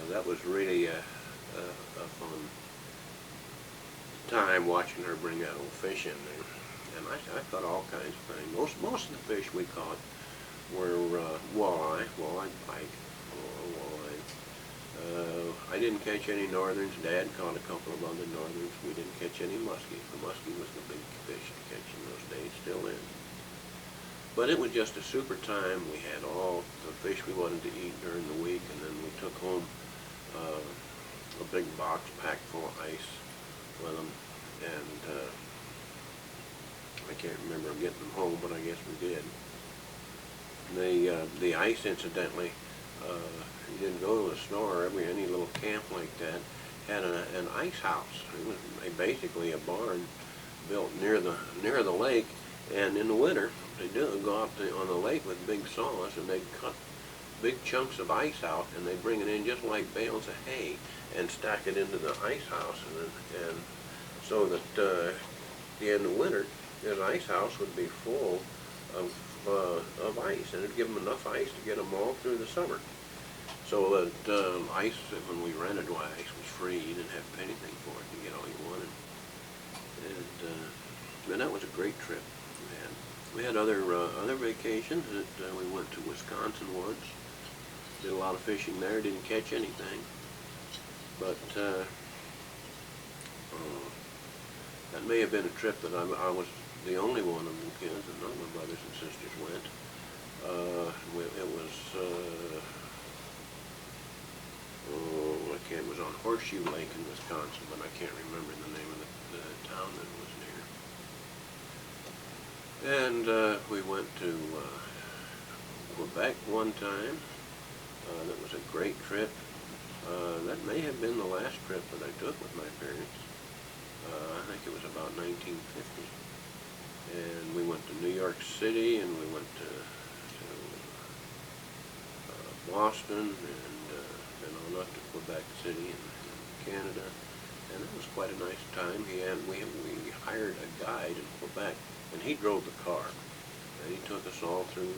that was really a fun time watching her bring that old fish in there. And I caught all kinds of things. Most of the fish we caught were walleye, pike, or walleye. I didn't catch any northerns. Dad caught a couple of other northerns. We didn't catch any muskie. The muskie was the big fish to catch in those days, still is. But it was just a super time. We had all the fish we wanted to eat during the week, and then we took home a big box packed full of ice with them, and I can't remember getting them home, but I guess we did. The ice, incidentally, you didn't go to a store. Any little camp like that had an ice house. It was basically a barn built near the lake, and in the winter they do go out on the lake with big saws, and they'd cut big chunks of ice out, and they'd bring it in just like bales of hay and stack it into the ice house, and so that at the end of winter, this ice house would be full of ice, and it'd give them enough ice to get them all through the summer. So that ice, when we rented, ice was free. You didn't have to pay anything for it. You get all you wanted. And that was a great trip. We had other vacations. We went to Wisconsin once. Did a lot of fishing there. Didn't catch anything. But that may have been a trip that I was the only one of the kids, and none of my brothers and sisters went. It was on Horseshoe Lake in Wisconsin, but I can't remember the name of the town that it was near. And we went to Quebec one time. That was a great trip. That may have been the last trip that I took with my parents. I think it was about 1950. And we went to New York City, and we went to Boston, and then on up to Quebec City in Canada. And it was quite a nice time. We hired a guide in Quebec, and he drove the car. And he took us all through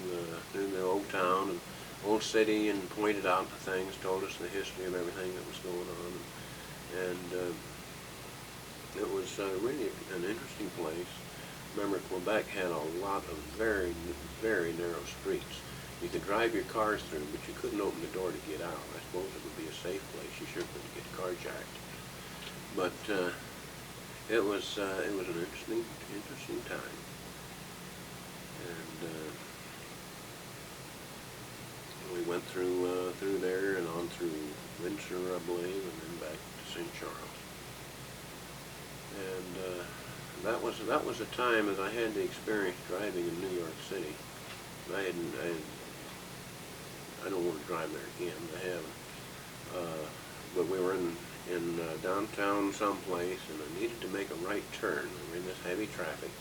the old town and old city, and pointed out the things, told us the history of everything that was going on. And it was really an interesting place. Remember, Quebec had a lot of very, very narrow streets. You could drive your cars through, but you couldn't open the door to get out. I suppose it would be a safe place. You sure couldn't get carjacked. But it was an interesting time. And we went through there and on through Windsor, I believe, and then back to St. Charles. And that was a time that I had the experience driving in New York City. I don't want to drive there again. I haven't. But we were in downtown someplace, and I needed to make a right turn. We were in this heavy traffic,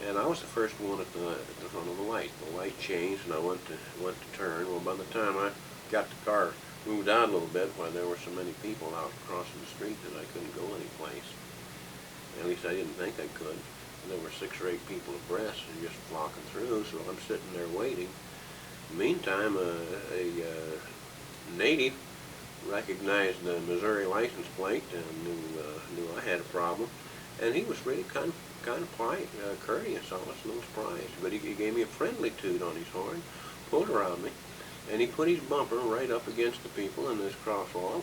and I was the first one at the front of the light. The light changed, and I went to turn. Well, by the time I got the car moved out a little bit, why there were so many people out crossing the street that I couldn't go anyplace. At least I didn't think I could. There were 6 or 8 people abreast and just flocking through, so I'm sitting there waiting. Meantime, a native recognized the Missouri license plate and knew I had a problem, and he was really kind of polite, courteous. I was a little surprised, but he gave me a friendly toot on his horn, pulled around me, and he put his bumper right up against the people in this crosswalk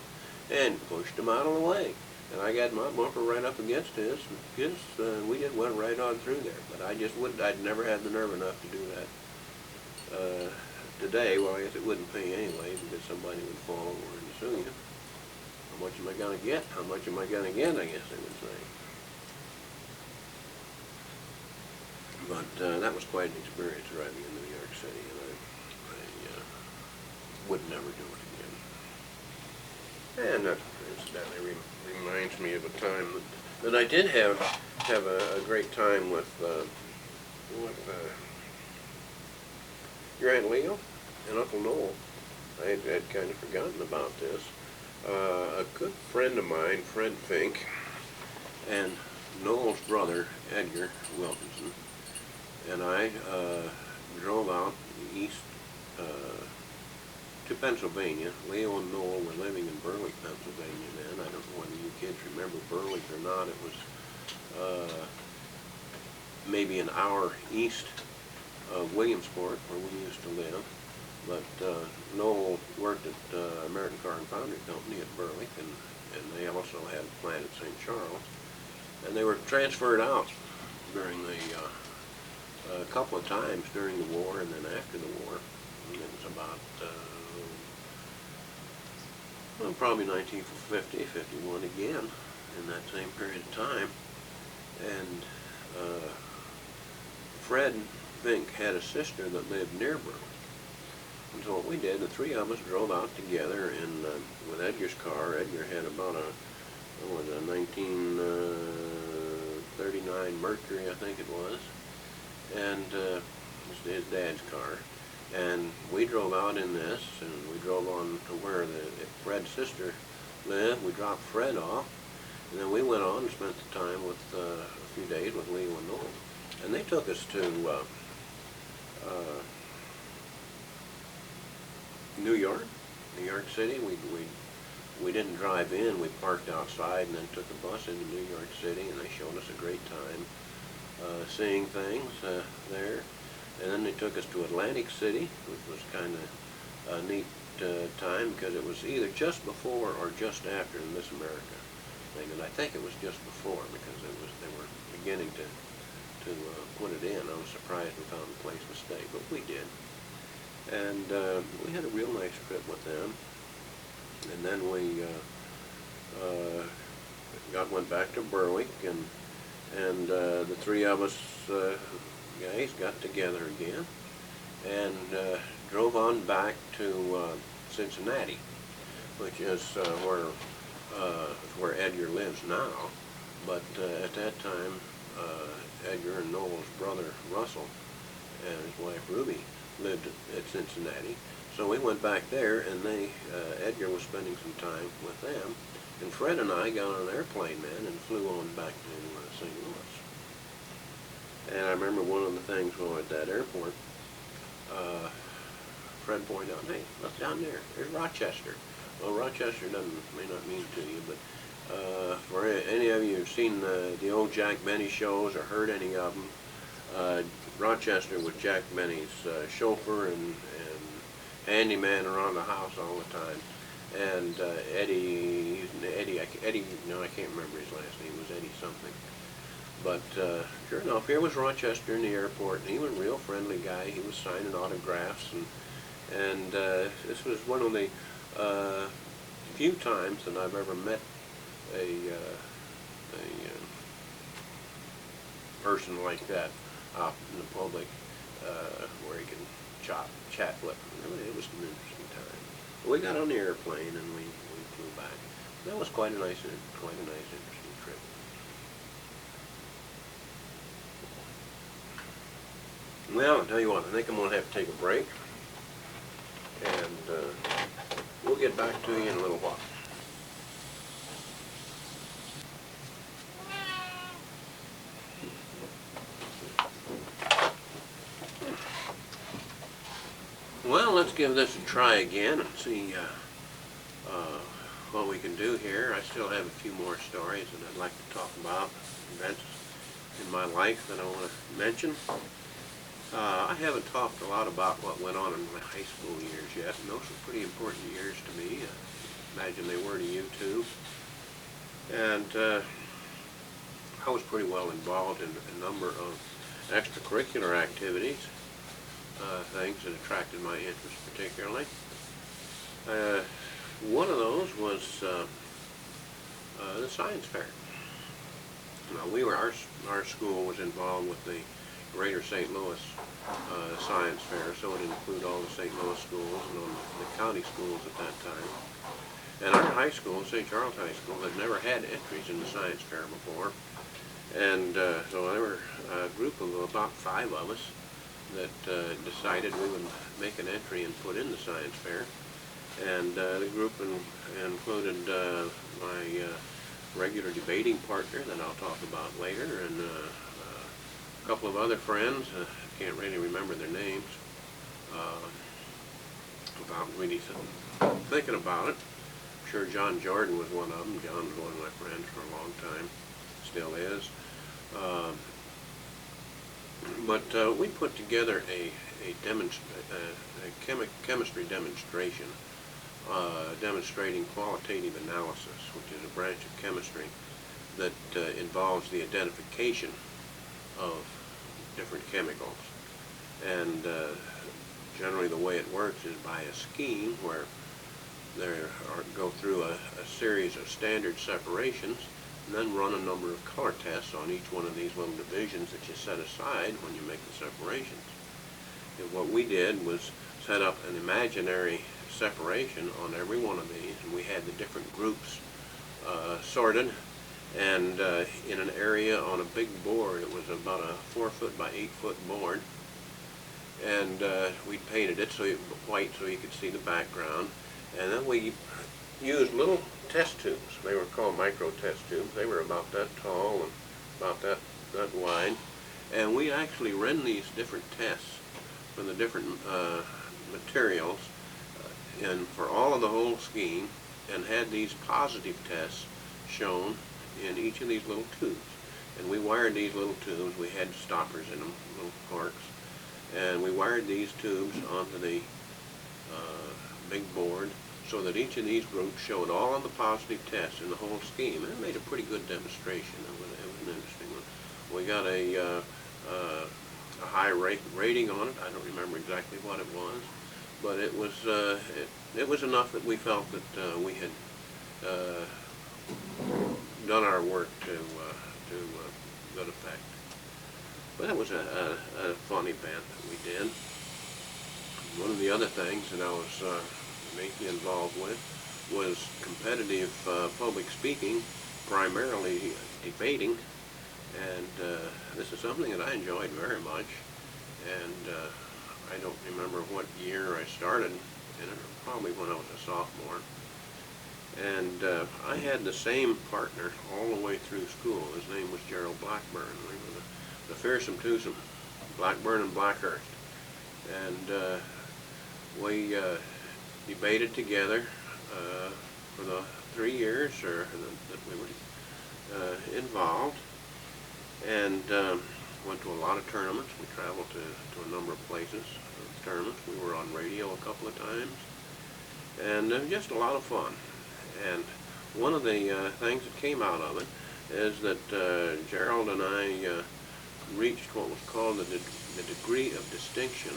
and pushed them out of the way. And I got my bumper right up against his. We just went right on through there. But I'd never had the nerve enough to do that today. Well, I guess it wouldn't pay anyway, because somebody would fall over and sue you. How much am I going to get? How much am I going to get, I guess they would say. But that was quite an experience driving in New York City, and I would never do it again. And that incidentally reminds me of a time that I did have a great time with your Aunt Leo and Uncle Noel. I had kind of forgotten about this. A good friend of mine, Fred Fink, and Noel's brother, Edgar Wilkinson, and I drove out east to Pennsylvania. Leo and Noel were living in Burley, Pennsylvania then. I don't know whether you kids remember Burley or not. It was maybe an hour east of Williamsport, where we used to live. But Noel worked at American Car and Foundry Company at Burley, and they also had a plant at St. Charles. And they were transferred out during the a couple of times during the war and then after the war. And it was about, well, probably 1950, 51 again in that same period of time. And Fred Vink had a sister that lived near Berwick. And so what we did, the three of us drove out together in with Edgar's car. Edgar had about a 1939 Mercury, I think it was, and his dad's car. And we drove out in this, and we drove on to where Fred's sister lived. We dropped Fred off, and then we went on and spent the time with a few days with Leo and Noel. And they took us to New York City. We didn't drive in. We parked outside and then took a bus into New York City, and they showed us a great time seeing things there. And then they took us to Atlantic City, which was kind of a neat time because it was either just before or just after the Miss America thing, and I think it was just before because they were beginning to put it in. I was surprised we found a place to stay, but we did. And we had a real nice trip with them. And then we went back to Berwick, and the three of us guys got together again and drove on back to Cincinnati, which is where Edgar lives now. But at that time, Edgar and Noel's brother Russell and his wife Ruby lived at Cincinnati. So we went back there, and Edgar was spending some time with them, and Fred and I got on an airplane then and flew on back to St. Louis. And I remember one of the things when we were at that airport, Fred pointed out, "Hey, look down there, there's Rochester." Well, Rochester may not mean to you, but for any of you who've seen the old Jack Benny shows or heard any of them, Rochester was Jack Benny's chauffeur and handyman around the house all the time. And Eddie, no, I can't remember his last name. It was Eddie something. But sure enough, here was Rochester in the airport, and he was a real friendly guy. He was signing autographs, and this was one of the few times that I've ever met a person like that out in the public where he can chat with. It was an interesting time. We got on the airplane and we flew back. That was quite a nice, interesting trip. Well, I'll tell you what, I think I'm going to have to take a break, and we'll get back to you in a little while. Well, let's give this a try again and see what we can do here. I still have a few more stories that I'd like to talk about, events in my life that I want to mention. I haven't talked a lot about what went on in my high school years yet, and those were pretty important years to me. I imagine they were to you too. And I was pretty well involved in a number of extracurricular activities. Things that attracted my interest particularly. One of those was the science fair. Now, our school was involved with the Greater St. Louis Science Fair, so it included all the St. Louis schools and all the county schools at that time. And our high school, St. Charles High School, had never had entries in the science fair before. And so there were a group of about 5 of us that decided we would make an entry and put in the science fair. And the group included my regular debating partner that I'll talk about later, and a couple of other friends. I can't really remember their names without really thinking about it. I'm sure John Jordan was one of them. John was one of my friends for a long time, still is. But we put together a chemistry demonstration demonstrating qualitative analysis, which is a branch of chemistry that involves the identification of different chemicals. And generally the way it works is by a scheme where go through a series of standard separations and then run a number of color tests on each one of these little divisions that you set aside when you make the separations. And what we did was set up an imaginary separation on every one of these, and we had the different groups sorted, and in an area on a big board. It was about a 4-foot by 8-foot board, and we painted it white so you could see the background. And then we used little test tubes. They were called micro test tubes. They were about that tall and about that wide. And we actually ran these different tests for the different materials and for all of the whole scheme, and had these positive tests shown in each of these little tubes. And we wired these little tubes. We had stoppers in them, little corks. And we wired these tubes onto the big board so that each of these groups showed all of the positive tests in the whole scheme. And it made a pretty good demonstration. It was an interesting one. We got a high rating on it. I don't remember exactly what it was, but it was enough that we felt that we had done our work to good effect. But that was a fun event that we did. One of the other things that I was mainly involved with was competitive public speaking, primarily debating, and this is something that I enjoyed very much. And I don't remember what year I started in it, probably when I was a sophomore. And I had the same partner all the way through school. His name was Gerald Blackburn. We were the fearsome twosome, Blackburn and Blackhurst. And we debated together for the 3 years that we were involved, and went to a lot of tournaments. We traveled to a number of places, tournaments. We were on radio a couple of times, and just a lot of fun. And one of the things that came out of it is that Gerald and I reached what was called the degree of distinction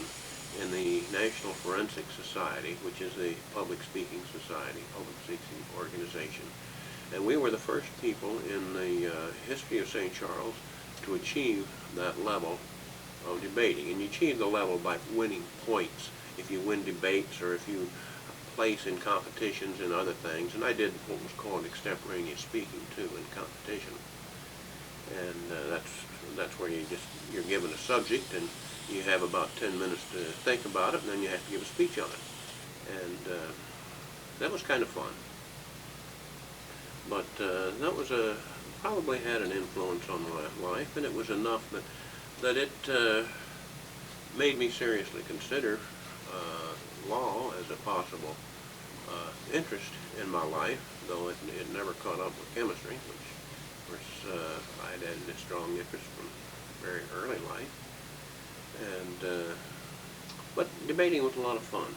in the National Forensic Society, which is a public speaking society, public speaking organization. And we were the first people in the history of St. Charles to achieve that level of debating. And you achieve the level by winning points. If you win debates or if you place in competitions and other things. And I did what was called extemporaneous speaking too in competition. And that's where you're given a subject and you have about 10 minutes to think about it, and then you have to give a speech on it. And that was kind of fun. But that was probably had an influence on my life, and it was enough that it made me seriously consider law as a possible interest in my life, though it never caught up with chemistry, which of course I had a strong interest from very early life. And but debating was a lot of fun.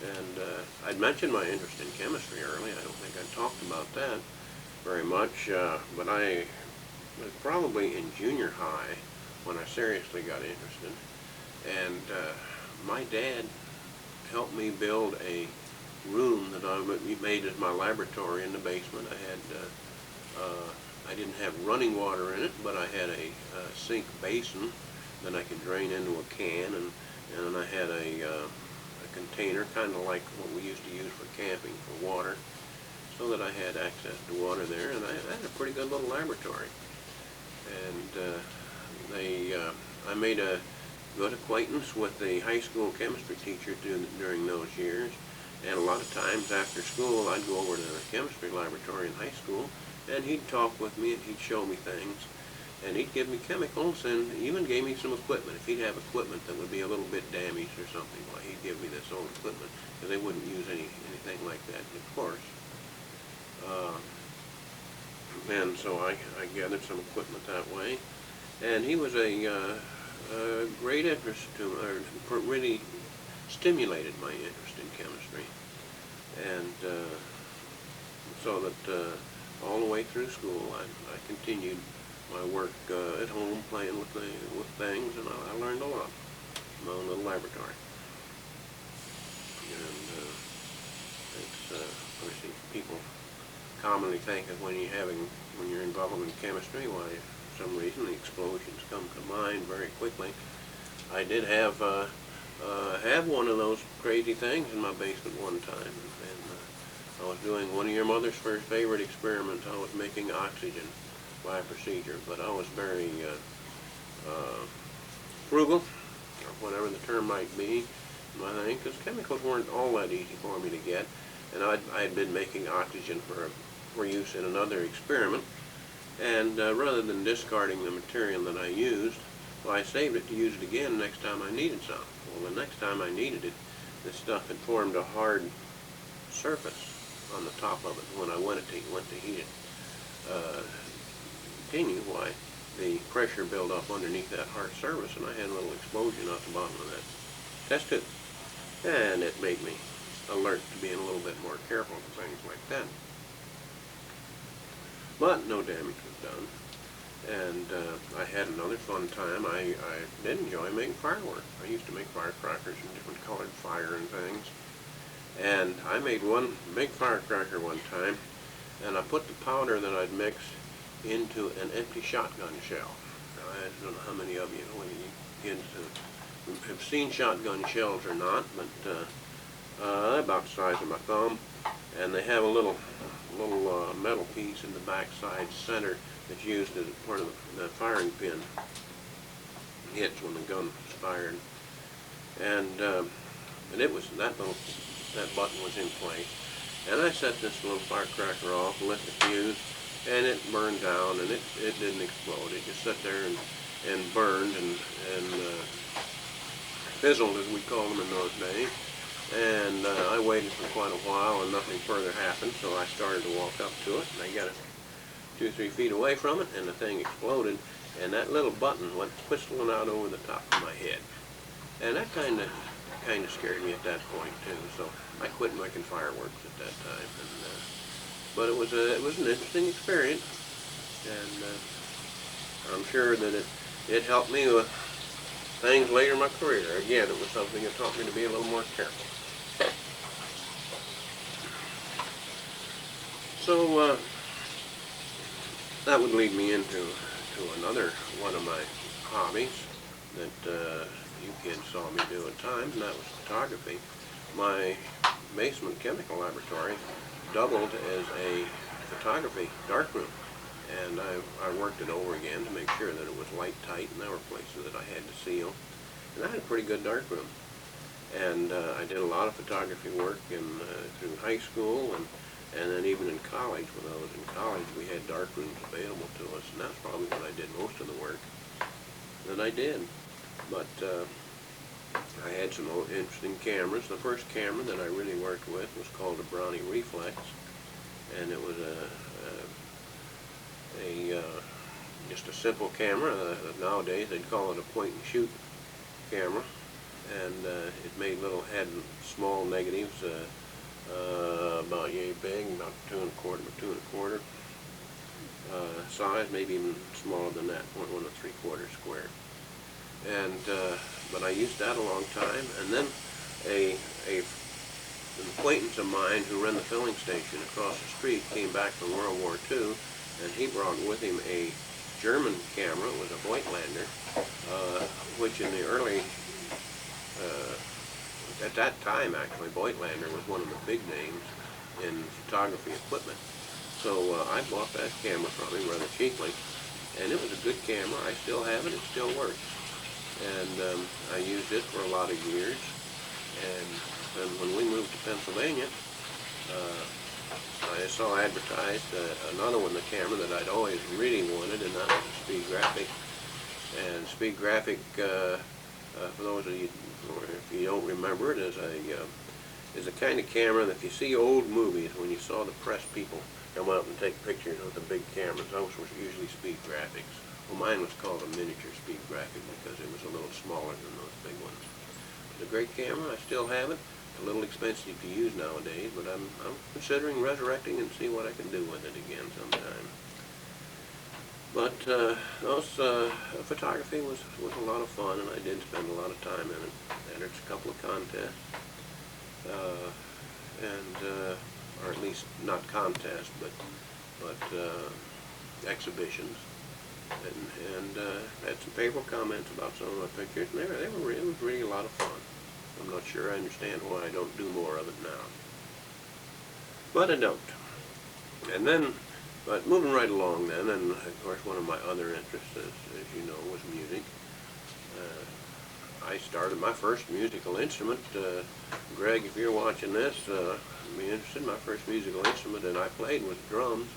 And I'd mentioned my interest in chemistry early. I don't think I talked about that very much, but I was probably in junior high when I seriously got interested. And my dad helped me build a room that I made as my laboratory in the basement. I didn't have running water in it, but I had a sink basin that I could drain into a can, and then I had a container, kind of like what we used to use for camping for water, so that I had access to water there, and I had a pretty good little laboratory. And I made a good acquaintance with the high school chemistry teacher during those years, and a lot of times after school I'd go over to the chemistry laboratory in high school, and he'd talk with me and he'd show me things, and he'd give me chemicals and even gave me some equipment. If he'd have equipment that would be a little bit damaged or something, well, he'd give me this old equipment, because they wouldn't use anything like that in the course. And so I gathered some equipment that way, and he was a great interest to, or really stimulated my interest in chemistry. And so that all the way through school I continued my work at home playing with things, and I learned a lot in my own little laboratory. And it's, of course, people commonly think that when you're involved in chemistry, why, for some reason, the explosions come to mind very quickly. I did have one of those crazy things in my basement one time, and I was doing one of your mother's first favorite experiments. I was making oxygen by procedure, but I was very frugal, or whatever the term might be, I think, because chemicals weren't all that easy for me to get, and I had been making oxygen for use in another experiment, and rather than discarding the material that I used, well, I saved it to use it again next time I needed some. Well, the next time I needed it, this stuff had formed a hard surface on the top of it when I went to heat it. Continue why the pressure built up underneath that hard surface, and I had a little explosion out the bottom of that test tube. And it made me alert to being a little bit more careful with things like that. But no damage was done. And I had another fun time. I did enjoy making fireworks. I used to make firecrackers and different colored fire and things. And I made one big firecracker one time, and I put the powder that I'd mixed into an empty shotgun shell. Now, I don't know how many of you kids have seen shotgun shells or not, but they're about the size of my thumb, and they have a little metal piece in the backside center that's used as part of the firing pin hits when the gun is fired. And it was that button was in place, and I set this little firecracker off, lit the fuse, and it burned down, and it didn't explode. It just sat there and burned and fizzled, as we called them in those days. And I waited for quite a while, and nothing further happened, so I started to walk up to it, and I got it 2 or 3 feet away from it, and the thing exploded, and that little button went whistling out over the top of my head. And that kind of scared me at that point too, so I quit making fireworks at that time. And, but it was an interesting experience, and I'm sure that it helped me with things later in my career. Again, it was something that taught me to be a little more careful. So that would lead me into another one of my hobbies that you kids saw me do at times, and that was photography. My basement chemical laboratory doubled as a photography darkroom, and I worked it over again to make sure that it was light tight, and there were places that I had to seal, and I had a pretty good darkroom. And I did a lot of photography work through high school, and then even in college. When I was in college, we had darkrooms available to us, and that's probably when I did most of the work that I did. But I had some interesting cameras. The first camera that I really worked with was called a Brownie Reflex, and it was just a simple camera. Nowadays they'd call it a point-and-shoot camera, and it had small negatives, about yay big, about 2 1/4 by 2 1/4 size, maybe even smaller than that, 1 3/4 square. And but I used that a long time, and then an acquaintance of mine who ran the filling station across the street came back from World War II, and he brought with him a German camera. It was a Voigtlander, which in the early at that time, actually, Voigtlander was one of the big names in photography equipment. So I bought that camera from him rather cheaply, and it was a good camera. I still have it. It still works. And I used it for a lot of years. And when we moved to Pennsylvania, I saw advertised another one, the camera that I'd always really wanted, and that was a Speed Graphic. And Speed Graphic, for those of you, if you don't remember it, is a kind of camera that if you see old movies, when you saw the press people come out and take pictures with the big cameras, those were usually Speed Graphics. Well, mine was called a miniature Speed Graphic because it was a little smaller than those big ones. It's a great camera. I still have it. It's a little expensive to use nowadays, but I'm considering resurrecting and see what I can do with it again sometime. But photography was a lot of fun, and I did spend a lot of time in it. Entered a couple of contests, or at least not contests, but exhibitions, and had some favorable comments about some of my pictures. And it was really a lot of fun. I'm not sure I understand why I don't do more of it now, but I don't. And then, but moving right along then, and of course one of my other interests, as you know, was music. I started my first musical instrument. Greg, if you're watching this, be interested. My first musical instrument that I played was drums.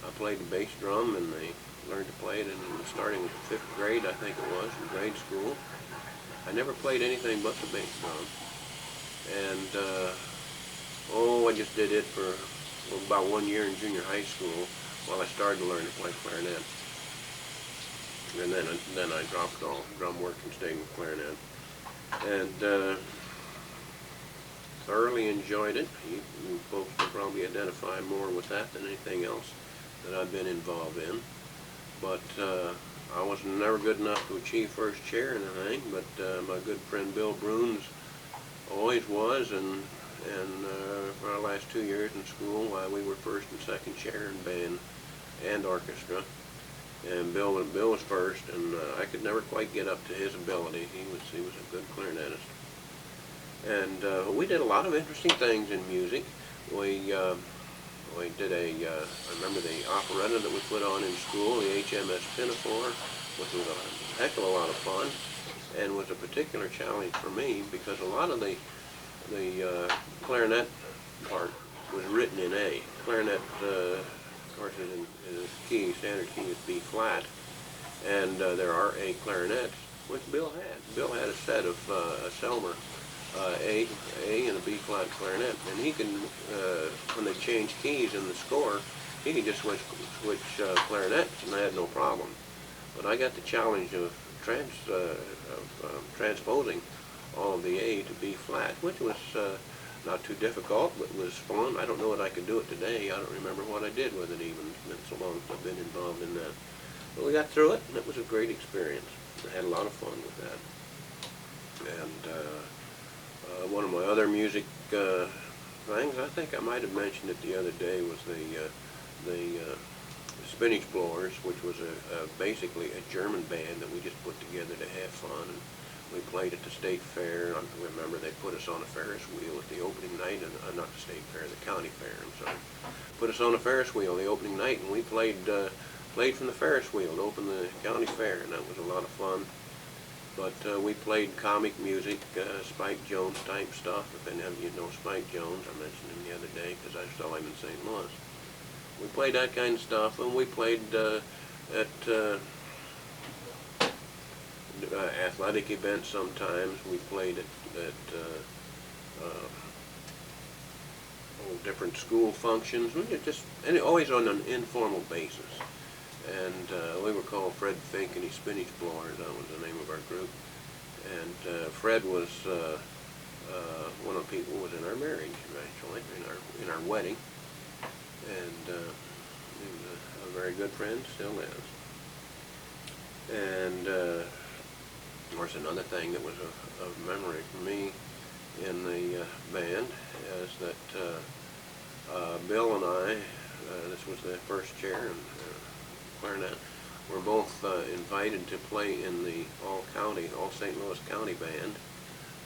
I played the bass drum, and they learned to play it starting in 5th grade, I think it was, in grade school. I never played anything but the bass drum. And, I just did it for about 1 year in junior high school while I started to learn to play clarinet. And then I dropped all drum work and stayed with clarinet. And thoroughly enjoyed it. You folks will probably identify more with that than anything else that I've been involved in. But I was never good enough to achieve first chair in anything, but my good friend Bill Bruns always was, and for our last 2 years in school, we were first and second chair in band and orchestra. And Bill was first, and I could never quite get up to his ability. He was a good clarinetist. And we did a lot of interesting things in music. We did I remember the operetta that we put on in school, the HMS Pinafore, which was a heck of a lot of fun, and was a particular challenge for me because a lot of the clarinet part was written in A. Clarinet, of course, is key, standard key is B flat, and there are A clarinets, which Bill had. Bill had a set of a Selmer A and a B flat clarinet, and he can, when they change keys in the score, he can just switch clarinets, and I had no problem. But I got the challenge of transposing all of the A to B flat, which was not too difficult, but was fun. I don't know that I could do it today. I don't remember what I did with it even. It's been so long since I've been involved in that. But we got through it, and it was a great experience. I had a lot of fun with that. And one of my other music things, I think I might have mentioned it the other day, was the Spinach Blowers, which was basically a German band that we just put together to have fun. And we played at the state fair. I remember they put us on a Ferris wheel at the opening night, and not the state fair, the county fair, I'm sorry. Put us on a Ferris wheel the opening night, and we played from the Ferris wheel to open the county fair, and that was a lot of fun. But we played comic music, Spike Jones type stuff. If any of you know Spike Jones, I mentioned him the other day because I saw him in St. Louis. We played that kind of stuff, and we played at athletic events sometimes. We played at different school functions, and always on an informal basis. And we were called Fred Fink and his Spinach Blowers. That was the name of our group. And Fred was one of the people who was in our marriage, actually, in our wedding. And he was a very good friend, still is. And of course, another thing that was of memory for me in the band is that Bill and I, this was the first chair and clarinet, were both invited to play in the all St. Louis County band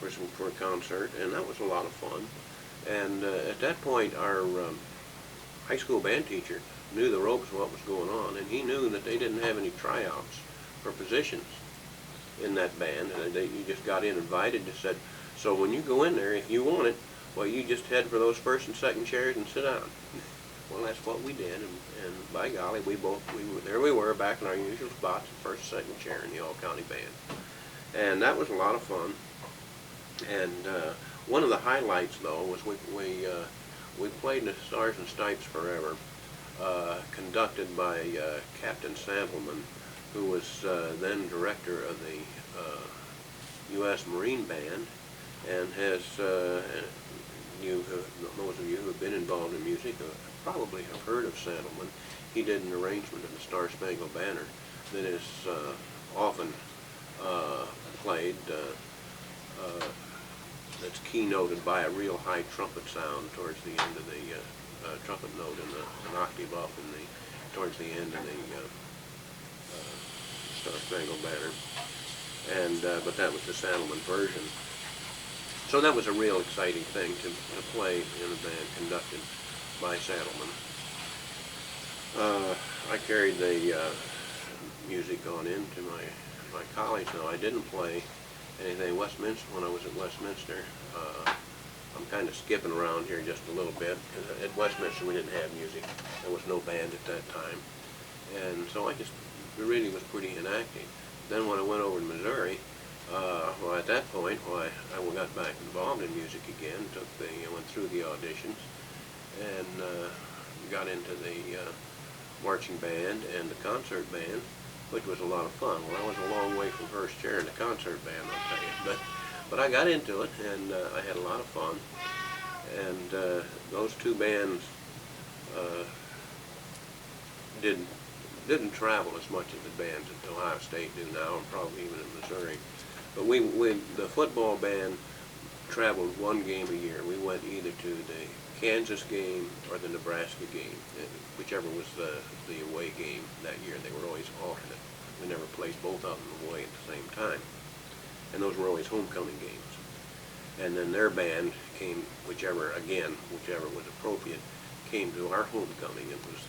for a concert, and that was a lot of fun. And at that point, our high school band teacher knew the ropes of what was going on, and he knew that they didn't have any tryouts for positions in that band, and you just got invited. Just said, so when you go in there, if you want it, well, you just head for those first and second chairs and sit down. Well, that's what we did, and by golly, there we were back in our usual spots, first and second chair in the all-county band. And that was a lot of fun. And one of the highlights, though, was we played the Stars and Stripes Forever, conducted by Captain Sandelman, who was then director of the U.S. Marine Band, and has, those of you who have been involved in music probably have heard of Sandelman. He did an arrangement of the Star Spangled Banner that is often played, that's keynoted by a real high trumpet sound towards the end of the trumpet note in an octave up in towards the end of the Star Spangled Banner. And but that was the Sandelman version. So that was a real exciting thing to play in a band conducted by Sandelman. I carried the music on into my college. Now, I didn't play anything Westminster when I was at Westminster. I'm kind of skipping around here just a little bit. At Westminster, we didn't have music. There was no band at that time. And so I just really was pretty inactive. Then when I went over to Missouri, well, at that point, I got back involved in music again. Went through the auditions, and got into the marching band and the concert band, which was a lot of fun. Well, I was a long way from first chair in the concert band, I'll tell you. But I got into it, and I had a lot of fun. And those two bands didn't travel as much as the bands at Ohio State do now, and probably even in Missouri. But the football band traveled one game a year. We went either to the Kansas game or the Nebraska game, whichever was the away game that year. They were always alternate. We never played both of them away at the same time. And those were always homecoming games. And then their band came, whichever was appropriate, came to our homecoming.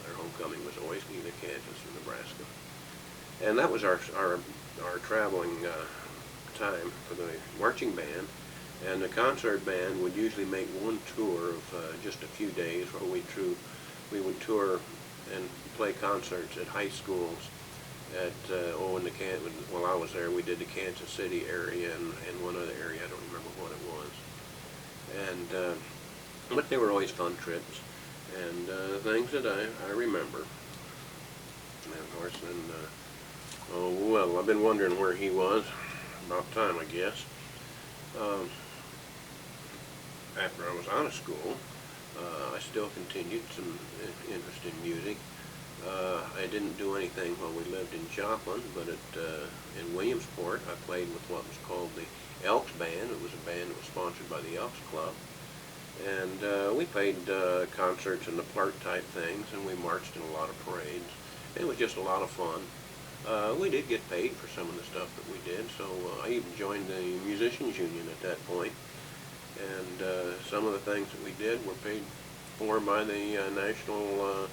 Our homecoming was always either Kansas or Nebraska. And that was our traveling time for the marching band. And the concert band would usually make one tour of just a few days where we would tour and play concerts at high schools. While I was there, we did the Kansas City area and one other area. I don't remember what it was. And but they were always fun trips and things that I remember. And of course, I've been wondering where he was. About time, I guess. After I was out of school, I still continued some interest in music. I didn't do anything while we lived in Joplin, but in Williamsport, I played with what was called the Elks Band. It was a band that was sponsored by the Elks Club. And we played concerts and the Plart type things, and we marched in a lot of parades. It was just a lot of fun. We did get paid for some of the stuff that we did, so I even joined the Musicians Union at that point. And some of the things that we did were paid for by the National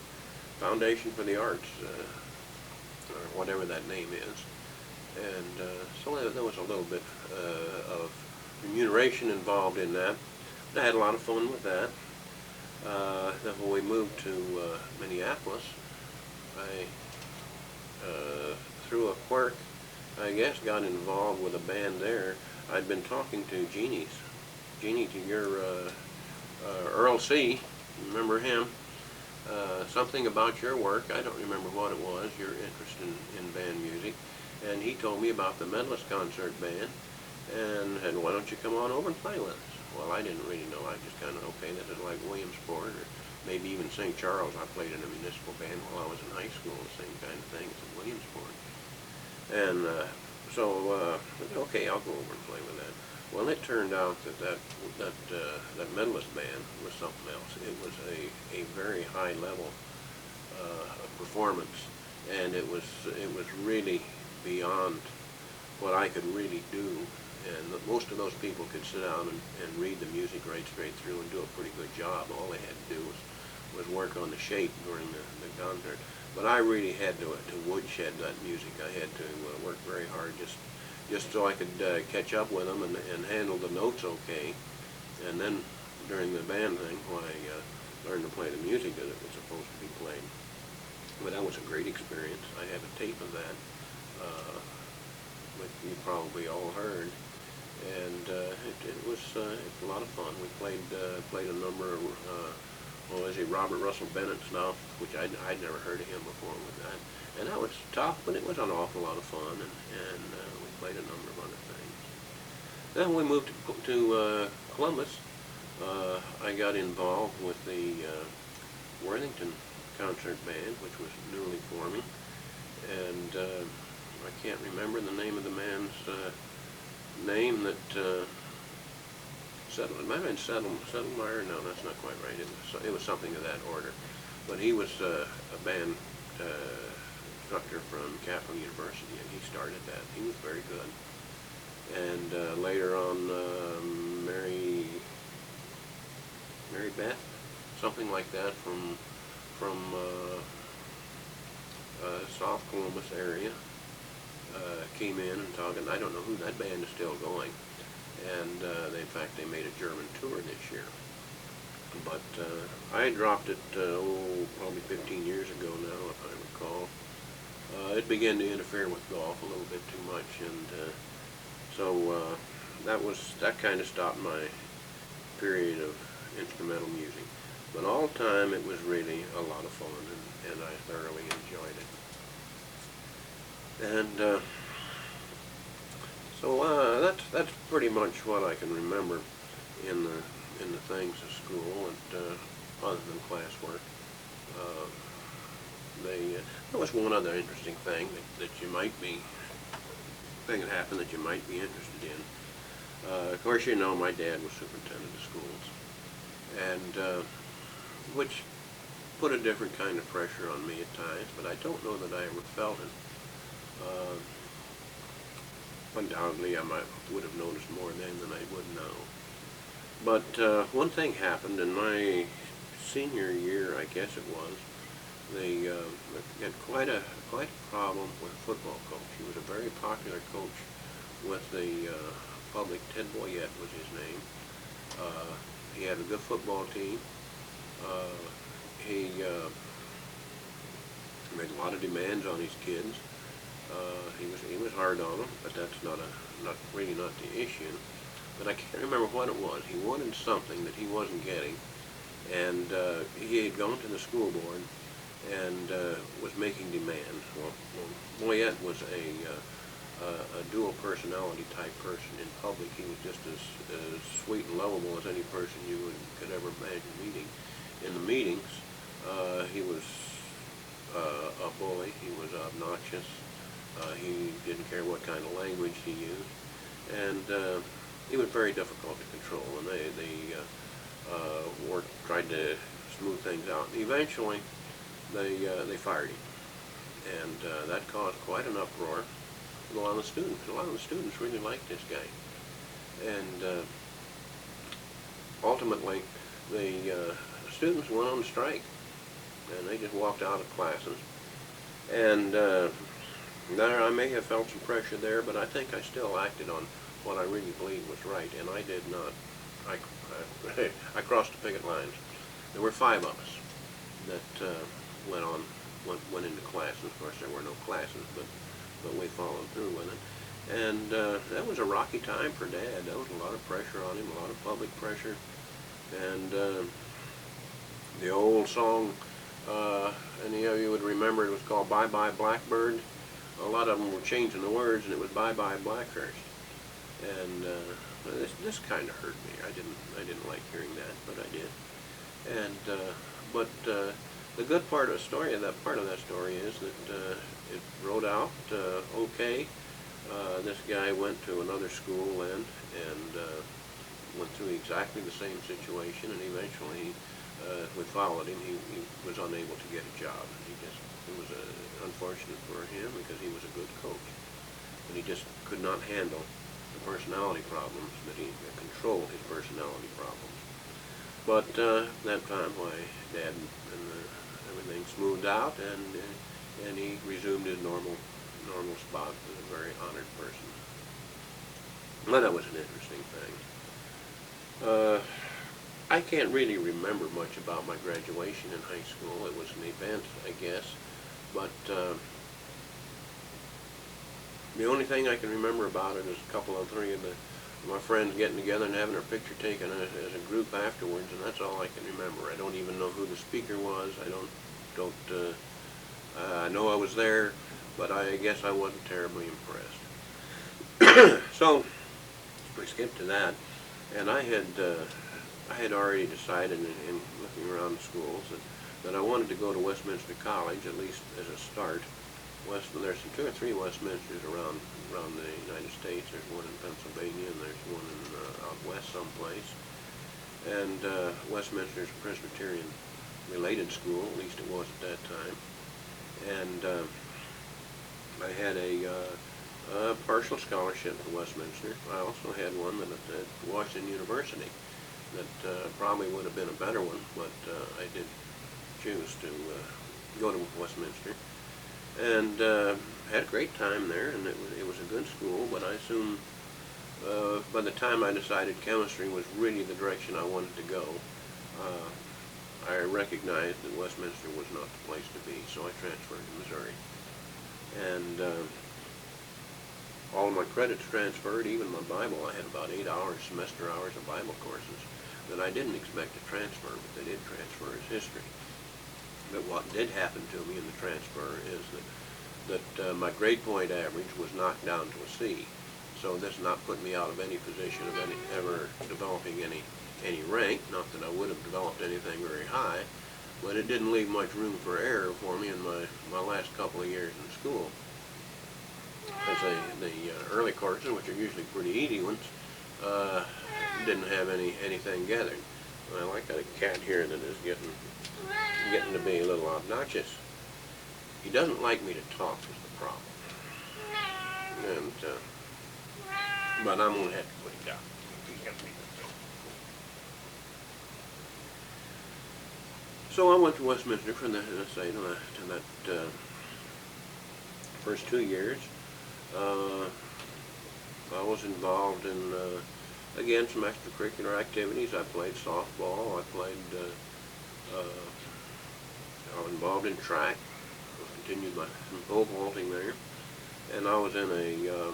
Foundation for the Arts, or whatever that name is. And so there was a little bit of remuneration involved in that. I had a lot of fun with that. Then when we moved to Minneapolis, I through a quirk, I guess, got involved with a band there. I'd been talking to Jeannie, to your Earl C., remember him? Something about your work, I don't remember what it was, your interest in band music. And he told me about the Medalist Concert Band, and said, why don't you come on over and play with us? Well, I didn't really know. I just kind of, okay, this is like Williamsport, or maybe even St. Charles. I played in a municipal band while I was in high school, the same kind of thing as in Williamsport. And okay, I'll go over and play with that. Well, it turned out that Medalist band was something else. It was a very high level performance, and it was really beyond what I could really do. And most of those people could sit down and read the music right straight through and do a pretty good job. All they had to do was work on the shape during the concert. But I really had to woodshed that music. I had to work very hard just so I could catch up with them and handle the notes okay. And then during the band thing, when I learned to play the music that it was supposed to be played. But that was a great experience. I have a tape of that, which you probably all heard. And it was a lot of fun. We played a number of Robert Russell Bennett stuff, which I'd never heard of him before with that. And that was tough, but it was an awful lot of fun, and we played a number of other things. Then we moved to Columbus. I got involved with the Worthington concert band, which was newly forming, and I can't remember the name of the man's name that it might have been Settlemeyer. No, that's not quite right. It was something of that order. But he was a band instructor from Capital University, and he started that. He was very good. And later on, Mary Beth, something like that, from South Columbus area, came in and talked. And I don't know who that band is still going. And in fact, they made a German tour this year. But I dropped it, probably 15 years ago now, if I recall. It began to interfere with golf a little bit too much, and so that kind of stopped my period of instrumental music. But all the time, it was really a lot of fun, and I thoroughly enjoyed it. And so that's pretty much what I can remember in the things of school, and other than classwork. There was one other interesting thing that happened that you might be interested in. Of course, you know, my dad was superintendent of schools, and which put a different kind of pressure on me at times, but I don't know that I ever felt it. Undoubtedly, I would have noticed more then than I would now. But one thing happened in my senior year, I guess it was. They had quite a problem with a football coach. He was a very popular coach with the public. Ted Boyette was his name. He had a good football team. He made a lot of demands on his kids. He was hard on them, but that's really not the issue. But I can't remember what it was. He wanted something that he wasn't getting, and he had gone to the school board and was making demands. Well, Boyette was a dual personality type person. In public, he was just as sweet and lovable as any person you could ever imagine meeting. In the meetings, he was a bully. He was obnoxious. He didn't care what kind of language he used, and he was very difficult to control. And they tried to smooth things out. And eventually, they fired him, and that caused quite an uproar with a lot of the students. A lot of the students really liked this guy, and ultimately, the students went on strike, and they just walked out of classes. And there, I may have felt some pressure there, but I think I still acted on what I really believed was right, and I did not. I crossed the picket lines. There were 5 of us that went into classes. Of course, there were no classes, but we followed through with it. And that was a rocky time for Dad. There was a lot of pressure on him, a lot of public pressure. And the old song, any of you would remember, it was called Bye Bye Blackbird. A lot of them were changing the words, and it was Bye Bye Blackhurst. And this kind of hurt me. I didn't like hearing that, but I did. And but the good part of the story, part of that story, is that it wrote out okay. This guy went to another school and went through exactly the same situation, and eventually, we followed him. He was unable to get a job. It was unfortunate for him because he was a good coach, but he just could not handle the personality problems that he control his personality problems. But that time, why, Dad and everything smoothed out, and he resumed his normal spot as a very honored person. Well, that was an interesting thing. I can't really remember much about my graduation in high school. It was an event, I guess, but the only thing I can remember about it is a couple or three of my friends getting together and having our picture taken as a group afterwards, and that's all I can remember. I don't even know who the speaker was. I know I was there, but I guess I wasn't terribly impressed. So we skipped to that, and I had already decided in looking around the schools that that I wanted to go to Westminster College, at least as a start. There's 2 or 3 Westminsters around the United States. There's one in Pennsylvania, and there's one in out west someplace. And Westminster's a Presbyterian related school, at least it was at that time. And I had a partial scholarship to Westminster. I also had one at Washington University that probably would have been a better one, but I did choose to go to Westminster. And had a great time there, and it was a good school, but I soon, by the time I decided chemistry was really the direction I wanted to go, I recognized that Westminster was not the place to be, so I transferred to Missouri. And all of my credits transferred, even my Bible. I had about 8 semester hours of Bible courses that I didn't expect to transfer, but they did transfer as history. But what did happen to me in the transfer is that my grade point average was knocked down to a C. So this not put me out of any position of ever developing any rank. Not that I would have developed anything very high, but it didn't leave much room for error for me in my last couple of years in school. Because the early courses, which are usually pretty easy ones, didn't have anything gathered. Well, I got a cat here that is getting to be a little obnoxious. He doesn't like me to talk is the problem. And but I'm gonna have to put it down. So I went to Westminster for the to that first 2 years. I was involved in again some extracurricular activities. I played softball. I was involved in track. I continued my pole vaulting there, and I was in a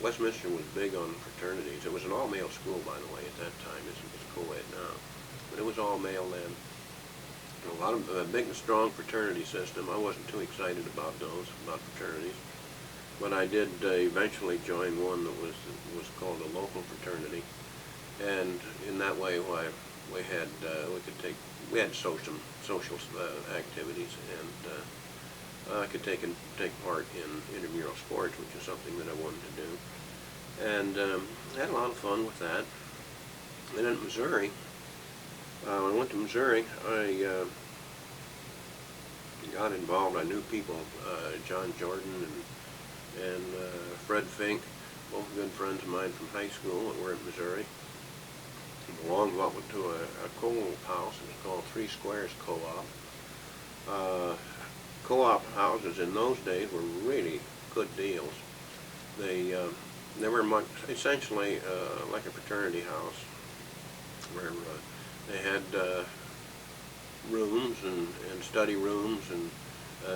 Westminster was big on fraternities. It was an all-male school, by the way, at that time. It's co-ed now, but it was all-male then. A lot of a big and strong fraternity system. I wasn't too excited about about fraternities, but I did eventually join one that was called a local fraternity, and in that way, we had social activities, and I could take part in intramural sports, which is something that I wanted to do, and had a lot of fun with that. And in Missouri. When I went to Missouri, I got involved. I knew people, John Jordan and Fred Fink, both good friends of mine from high school that were in Missouri. I belonged to a co-op house. It was called Three Squares Co-op. Co-op houses in those days were really good deals. They were essentially like a fraternity house, where they had rooms and study rooms and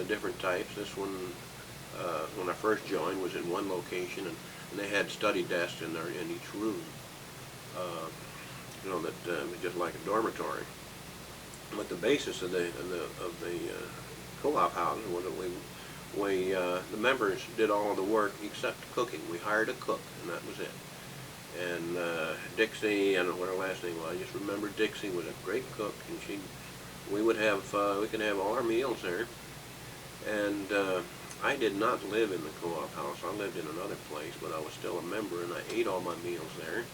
different types. This one, when I first joined, was in one location, and they had study desks in each room. That was just like a dormitory. But the basis of the co-op housing was that the members did all of the work except cooking. We hired a cook, and that was it. And Dixie, I don't know what her last name was. I just remember Dixie was a great cook, and we could have all our meals there. And I did not live in the co-op house. I lived in another place, but I was still a member, and I ate all my meals there.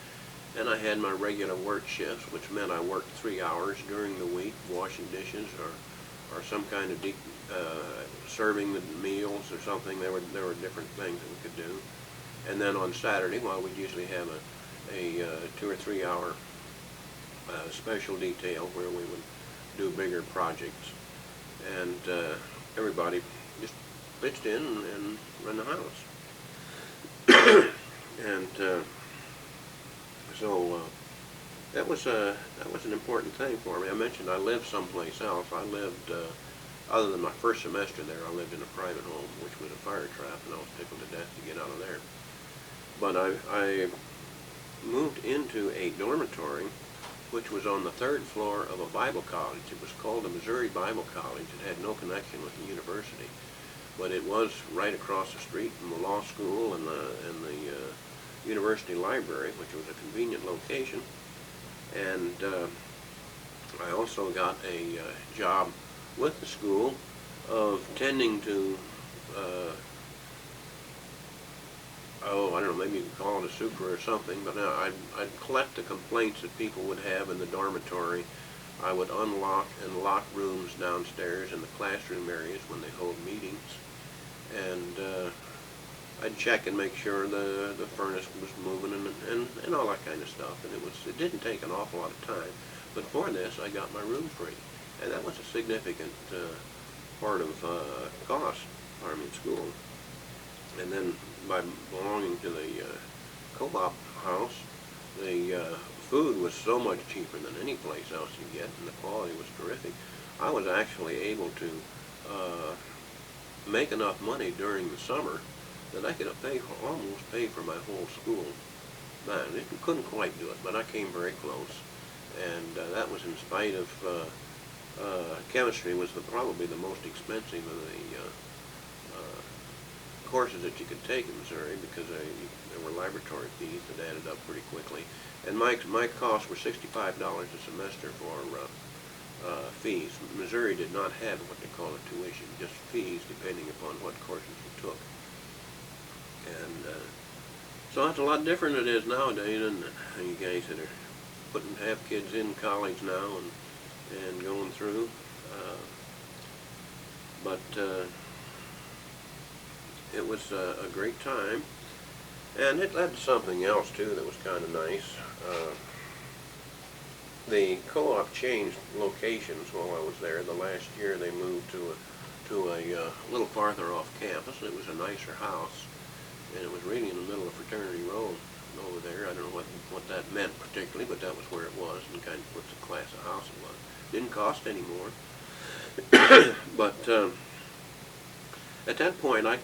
And I had my regular work shifts, which meant I worked 3 hours during the week, washing dishes or some kind of serving the meals or something. There were different things that we could do. And then on Saturday, we'd usually have a 2 or 3 hour special detail where we would do bigger projects, and everybody just pitched in and ran the house. And so that was an important thing for me. I mentioned I lived someplace else. I lived, other than my first semester there, I lived in a private home, which was a fire trap, and I was tickled to death to get out of there. But I moved into a dormitory, which was on the 3rd floor of a Bible college. It was called the Missouri Bible College. It had no connection with the university, but it was right across the street from the law school and the university library, which was a convenient location. And I also got a job with the school of tending to, oh, I don't know, maybe you could call it a super or something, but I'd collect the complaints that people would have in the dormitory. I would unlock and lock rooms downstairs in the classroom areas when they hold meetings, and I'd check and make sure the furnace was moving and all that kind of stuff. And it didn't take an awful lot of time, but for this I got my room free, and that was a significant part of cost farming school. And then by belonging to the co-op house, the food was so much cheaper than any place else you get, and the quality was terrific. I was actually able to make enough money during the summer that I could almost pay for my whole school. Man, I couldn't quite do it, but I came very close, and that was in spite of chemistry was probably the most expensive of the courses that you could take in Missouri, because there were laboratory fees that added up pretty quickly. And my costs were $65 a semester for fees. Missouri did not have what they call a tuition, just fees depending upon what courses you took. And so it's a lot different than it is nowadays, and you guys that are have kids in college now and going through. But it was a great time, and it led to something else too that was kind of nice. The co-op changed locations while I was there. The last year they moved to a little farther off campus. It was a nicer house, and it was really in the middle of Fraternity Road over there. I don't know what that meant particularly, but that was where it was, and kind of what the class of house it was. Didn't cost any more. But at that point, I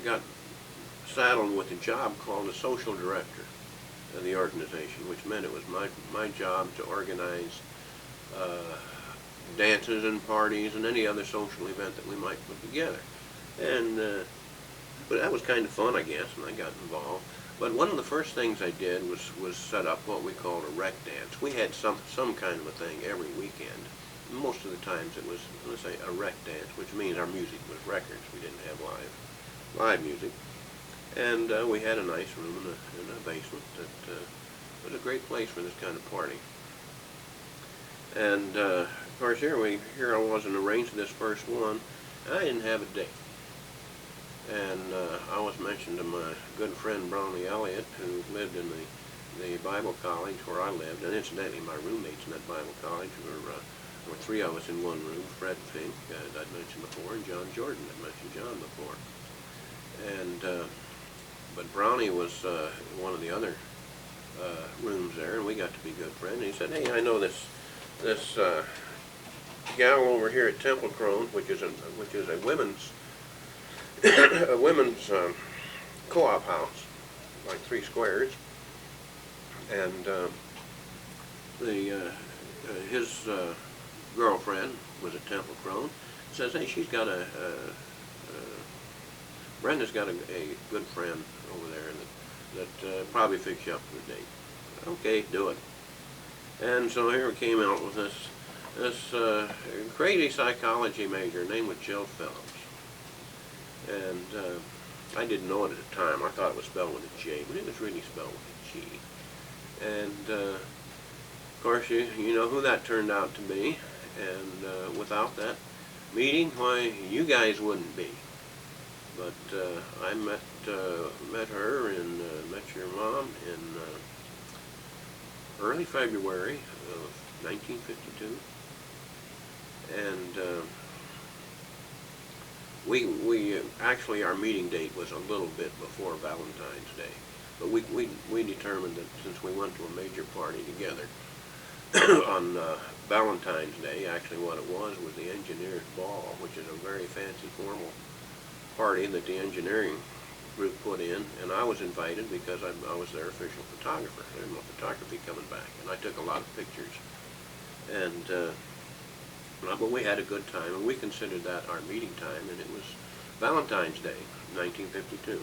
got saddled with a job called a social director of the organization, which meant it was my job to organize dances and parties and any other social event that we might put together. And but that was kind of fun, I guess, and I got involved. But one of the first things I did was set up what we called a rec dance. We had some kind of a thing every weekend. Most of the times it was, let's say, a rec dance, which means our music was records. We didn't have live music. And we had a nice room in a basement that was a great place for this kind of party. And of course, here I was in arranging this first one. I didn't have a date. And I was mentioned to my good friend Brownie Elliott, who lived in the Bible college where I lived. And incidentally, my roommates in that Bible college were three of us in one room: Fred Fink, that I'd mentioned before, and John Jordan, I'd mentioned John before. And but Brownie was one of the other rooms there, and we got to be good friends. And he said, "Hey, I know this gal over here at Temple Crone, which is a women's a women's co-op house, like 3 squares, and his girlfriend was at Temple Crone. Says, hey, she's got Brenda's got a good friend over there that probably fix you up for a date." Okay, do it. And so here we came out with this crazy psychology major named was Jill Phillips. And I didn't know it at the time. I thought it was spelled with a J, but it was really spelled with a G. And of course, you know who that turned out to be. And without that meeting, why, you guys wouldn't be. But I met her and met your mom in early February of 1952, and we actually, our meeting date was a little bit before Valentine's Day, but we determined that since we went to a major party together on Valentine's Day, actually what it was the engineer's ball, which is a very fancy formal party that the engineering group put in, and I was invited because I was their official photographer. There's no photography coming back, and I took a lot of pictures. And but we had a good time, and we considered that our meeting time, and it was Valentine's Day, 1952.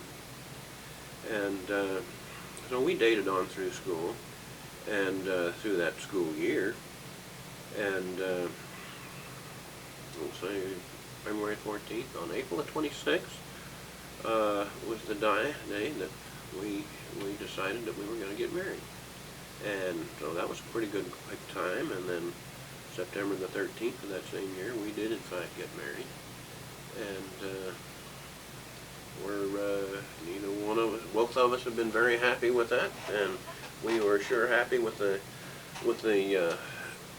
And so we dated on through school, and through that school year, and we'll say February 14th, on April the 26th, was the day that we decided that we were going to get married. And so that was a pretty good quick time. And then September the 13th of that same year, we did in fact get married. And we're neither one of us, both of us have been very happy with that, and we were sure happy with the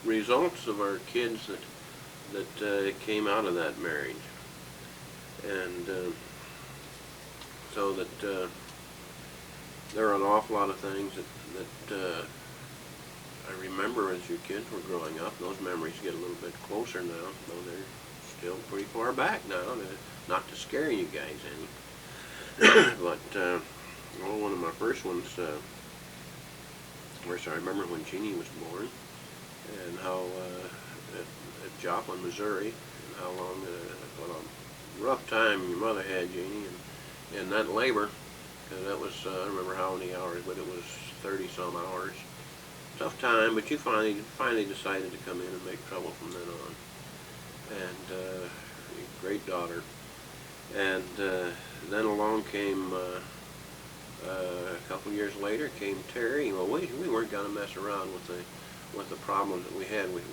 results of our kids that came out of that marriage. And so that there are an awful lot of things that I remember as your kids were growing up. Those memories get a little bit closer now, though they're still pretty far back now, not to scare you guys any. But one of my first ones, I remember when Jeannie was born, and how at Joplin, Missouri, and how long, what a rough time your mother had, Jeannie, and that labor, because that was, I don't remember how many hours, but it was 30-some hours. Tough time, but you finally decided to come in and make trouble from then on. And great daughter. And then along came, a couple years later, came Terry. Well, we weren't going to mess around with the problem that we had with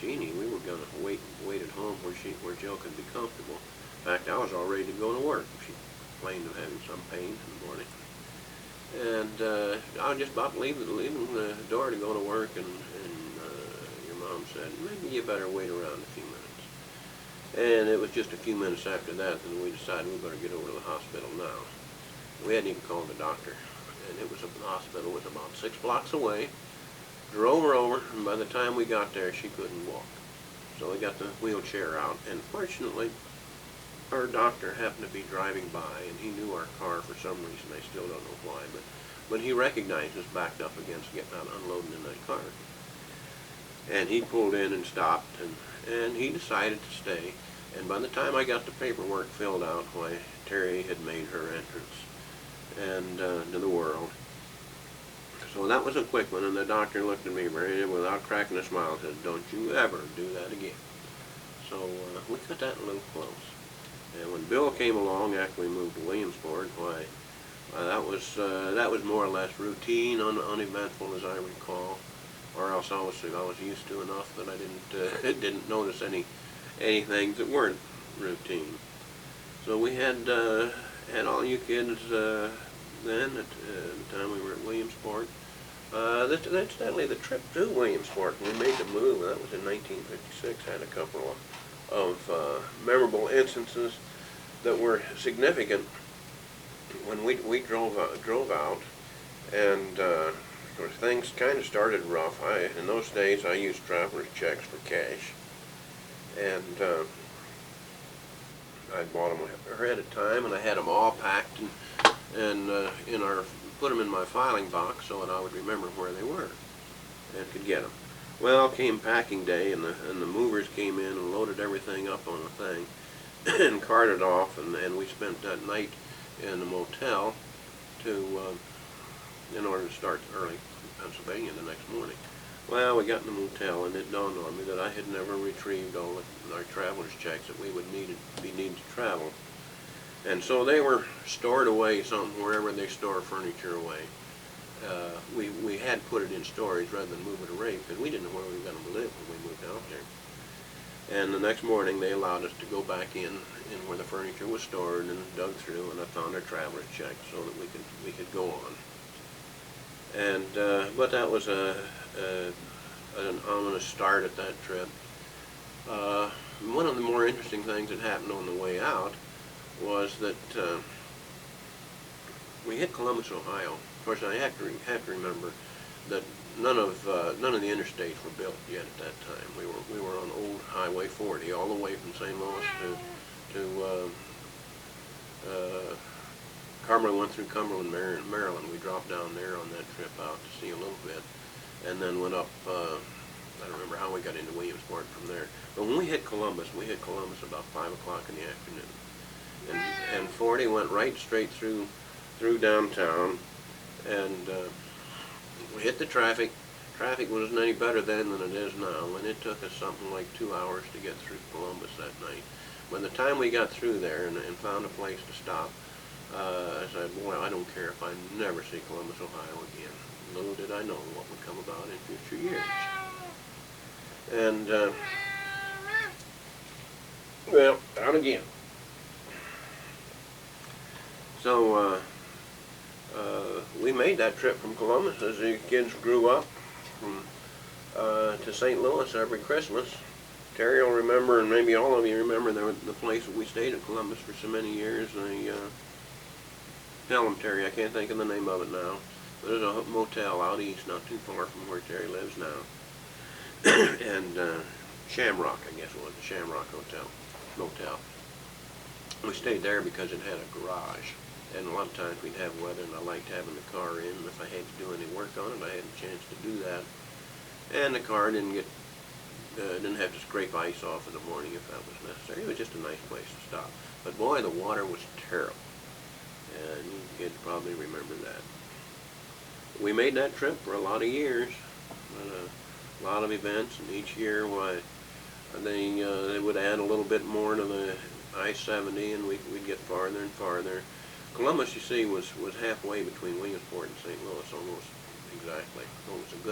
Jeannie. We were going to wait at home where Jill could be comfortable. In fact, I was all ready to go to work. She complained of having some pain in the morning. And I was just about leaving the door to go to work, and your mom said, maybe you better wait around a few minutes. And it was just a few minutes after that that we decided we better get over to the hospital now. We hadn't even called the doctor, and it was the hospital was about 6 blocks away. Drove her over, and by the time we got there, she couldn't walk. So we got the wheelchair out, and fortunately, our doctor happened to be driving by, and he knew our car for some reason. I still don't know why, but he recognized us backed up against getting out unloading in that car. And he pulled in and stopped, and he decided to stay. And by the time I got the paperwork filled out, why, Terry had made her entrance and to the world. So that was a quick one, and the doctor looked at me without cracking a smile and said, "Don't you ever do that again." So we cut that a little close. And when Bill came along after we moved to Williamsport, why, that was more or less routine, uneventful as I recall, or else I was used to enough that I didn't notice any things that weren't routine. So we had all you kids then at the time we were at Williamsport. Incidentally, the trip to Williamsport, we made the move. That was in 1956. Had a couple of memorable instances that were significant when we drove out, and things kind of started rough. In those days I used traveler's checks for cash, and I bought them ahead of time, and I had them all packed and put them in my filing box so that I would remember where they were and could get them. Well, came packing day, and the movers came in and loaded everything up on the thing and carted off, and we spent that night in a motel in order to start early in Pennsylvania the next morning. Well, we got in the motel, and it dawned on me that I had never retrieved all our traveler's checks that we would need to travel. And so they were stored away wherever they store furniture away. We had put it in storage rather than move it away, because we didn't know where we were going to live when we moved out there. And the next morning they allowed us to go back in where the furniture was stored and dug through, and I found our traveler's check so that we could go on. And but that was an ominous start at that trip. One of the more interesting things that happened on the way out was that we hit Columbus, Ohio. Of course, I have to remember that none of the interstates were built yet at that time. We were on old Highway 40 all the way from St. Louis to Cumberland. Went through Cumberland, Maryland. We dropped down there on that trip out to see a little bit, and then went up. I don't remember how we got into Williamsport from there. But when we hit Columbus about 5 o'clock in the afternoon. And 40 went right straight through downtown, and we hit the traffic, traffic wasn't any better then than it is now, and it took us something like 2 hours to get through Columbus that night. By the time we got through there and found a place to stop, I said, boy, I don't care if I never see Columbus, Ohio again. Little did I know what would come about in future years. And, well, out again. So, we made that trip from Columbus as the kids grew up to St. Louis every Christmas. Terry will remember, and maybe all of you remember, the place that we stayed at Columbus for so many years. Tell them, Terry, I can't think of the name of it now. But there's a motel out east, not too far from where Terry lives now. And Shamrock, I guess it was, the Shamrock Motel. We stayed there because it had a garage. And a lot of times we'd have weather, and I liked having the car in. And if I had to do any work on it, I had a chance to do that. And the car didn't have to scrape ice off in the morning if that was necessary. It was just a nice place to stop. But boy, the water was terrible. And you kids probably remember that. We made that trip for a lot of years. A lot of events, and each year, why, they would add a little bit more to the I-70, and we'd get farther and farther. Columbus, you see, was halfway between Williamsport and St. Louis, almost exactly. So it was a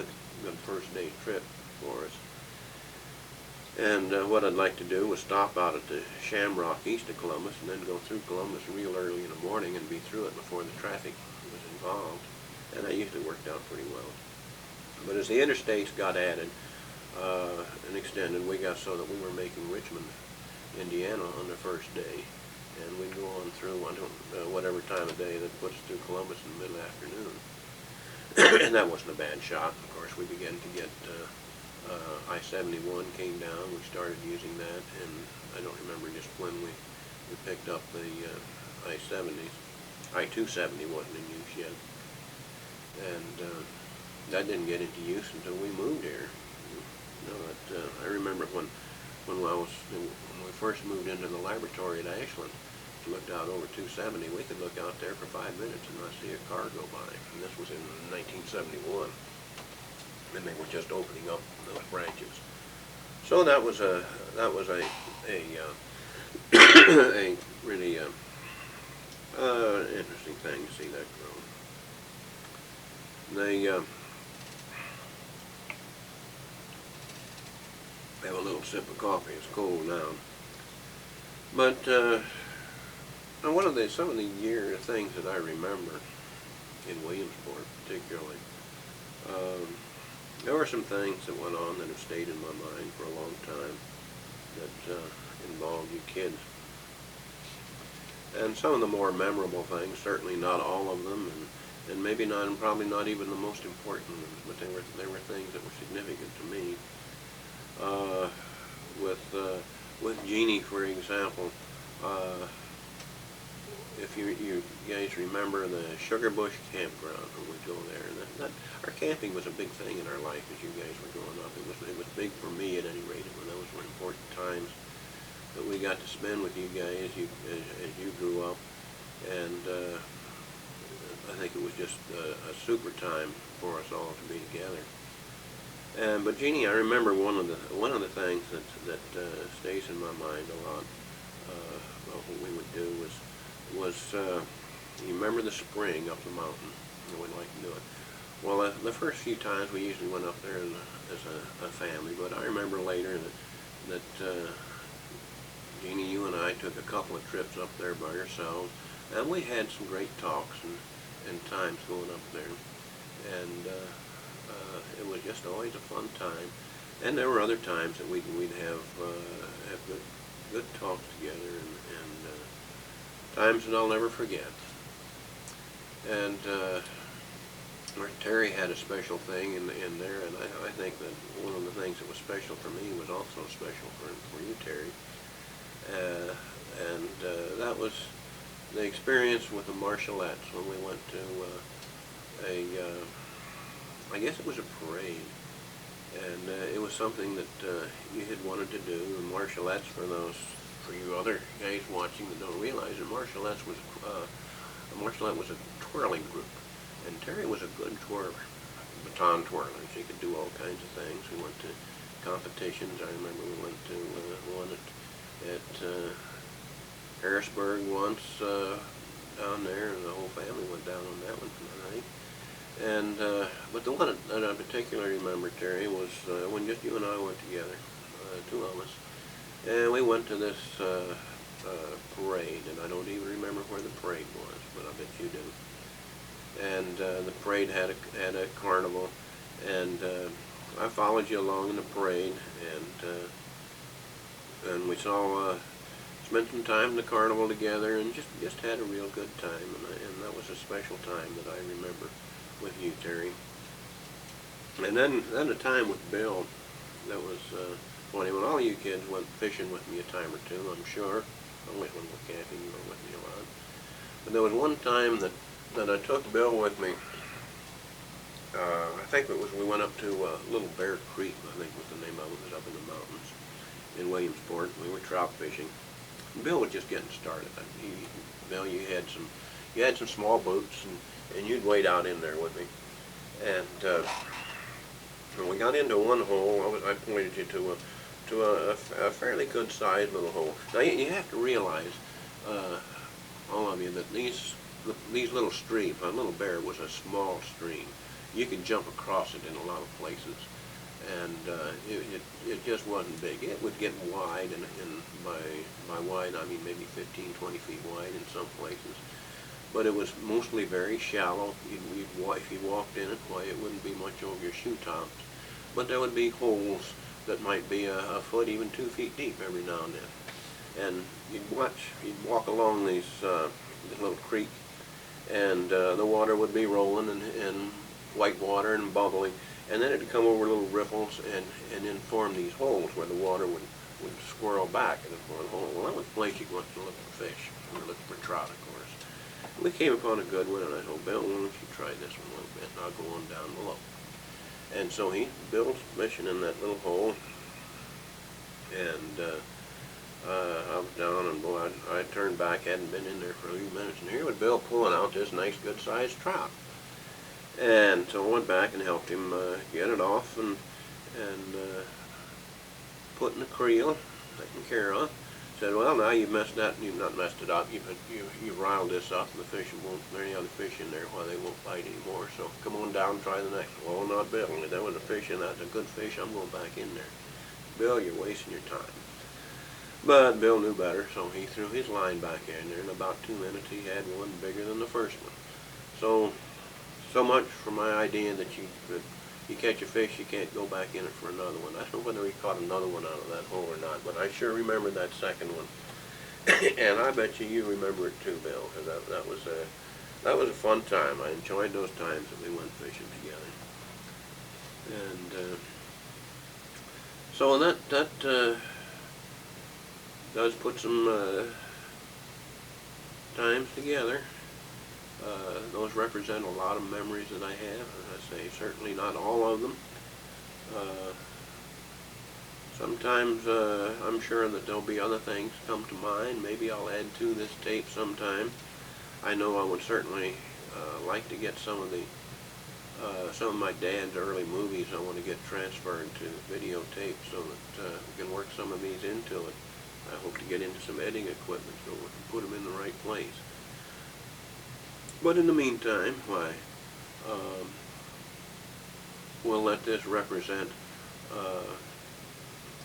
good first day trip for us. And what I'd like to do was stop out at the Shamrock east of Columbus, and then go through Columbus real early in the morning and be through it before the traffic was involved. And that usually worked out pretty well. But as the interstates got added and extended, we got so that we were making Richmond, Indiana on the first day. And we'd go on through, whatever time of day that puts us through Columbus in the middle afternoon. And that wasn't a bad shot. Of course, we began to get I-71 came down. We started using that, and I don't remember just when we picked up the I-70s. I-270 wasn't in use yet. And that didn't get into use until we moved here. I remember when we first moved into the laboratory at Ashland, looked out over 270, we could look out there for 5 minutes and not see a car go by. And this was in 1971. And they were just opening up those branches. So that was a really interesting thing to see that grow. They have a little sip of coffee. It's cold now. But some of the things that I remember in Williamsport, particularly, there were some things that went on that have stayed in my mind for a long time that involved you kids. And some of the more memorable things, certainly not all of them, and maybe not, and probably not even the most important ones, but they were things that were significant to me. With Jeannie, for example, if you guys remember the Sugar Bush Campground when we go there, and our camping was a big thing in our life as you guys were growing up. It was big for me at any rate. Those were important times that we got to spend with you guys as you grew up, and I think it was just a super time for us all to be together. But Jeannie, I remember one of the things that stays in my mind a lot about what we would do was you remember the spring up the mountain? We'd like to do it. Well, the first few times we usually went up there as a family, but I remember later that Jeannie, you and I took a couple of trips up there by ourselves, and we had some great talks and times going up there, and it was just always a fun time. And there were other times that we'd have good talks together, and times that I'll never forget. And Terry had a special thing in there, and I think that one of the things that was special for me was also special for you, Terry. That was the experience with the Marshalettes when we went to I guess it was a parade, and it was something that you had wanted to do. The Marshalettes, for you other guys watching that don't realize it, Marshalettes was a Marshallette was a twirling group, and Terry was a good twirler, baton twirlers. He could do all kinds of things. We went to competitions. I remember we went to one at Harrisburg once down there, and the whole family went down on that one for the night. And but the one that I particularly remember, Terry, was when just you and I went together, two of us, and we went to this parade, and I don't even remember where the parade was, but I bet you do. And the parade had a carnival, and I followed you along in the parade, and we saw spent some time in the carnival together, and just had a real good time, and that was a special time that I remember with you, Terry. And then a time with Bill that was funny, when all you kids went fishing with me a time or two, I'm sure. I went with Kathy, you were with me a lot. But there was one time that I took Bill with me. I think it was, we went up to Little Bear Creek, I think was the name of it. It was up in the mountains in Williamsport. We were trout fishing. Bill was just getting started. Bill, you had some small boats, and you'd wade out in there with me. And when we got into one hole, I pointed you to a fairly good sized little hole. Now you have to realize, all of you, that these little streams, Little Bear was a small stream. You could jump across it in a lot of places, and it just wasn't big. It would get wide, and by wide I mean maybe 15, 20 feet wide in some places. But it was mostly very shallow. If you walked in it, why, it wouldn't be much over your shoe tops. But there would be holes that might be a foot, even 2 feet deep every now and then. And you'd walk along this little creek, and the water would be rolling and white water and bubbling, and then it'd come over little riffles and then form these holes where the water would swirl back into one hole. Well, that was the place you went to look for fish. We were looking for trout, of course. We came upon a good one, and I told Bill, why don't you try this one a little bit, and I'll go on down below. And so Bill's fishing in that little hole, and I was down, and boy, I turned back, hadn't been in there for a few minutes, and here was Bill pulling out this nice, good-sized trout. And so I went back and helped him get it off and put in the creel, taken care of. Said, well, now you've messed that, you've not messed it up, you've riled this up, and the fish won't, there are any other fish in there, why, they won't bite anymore, so come on down and try the next one. Well, not Bill, there was a fish in that, that's a good fish, I'm going back in there. Bill, you're wasting your time. But Bill knew better, so he threw his line back in there. In about 2 minutes, he had one bigger than the first one. So much for my idea that you catch a fish, you can't go back in it for another one. I don't know whether he caught another one out of that hole or not, but I sure remember that second one. And I bet you remember it too, Bill, because that was a fun time. I enjoyed those times that we went fishing together. And so that does put some times together. Those represent a lot of memories that I have. As I say, certainly not all of them. Sometimes I'm sure that there'll be other things come to mind. Maybe I'll add to this tape sometime. I know I would certainly like to get some of my dad's early movies. I want to get transferred to videotape so that we can work some of these into it. I hope to get into some editing equipment so we can put them in the right place. But in the meantime, why, we'll let this represent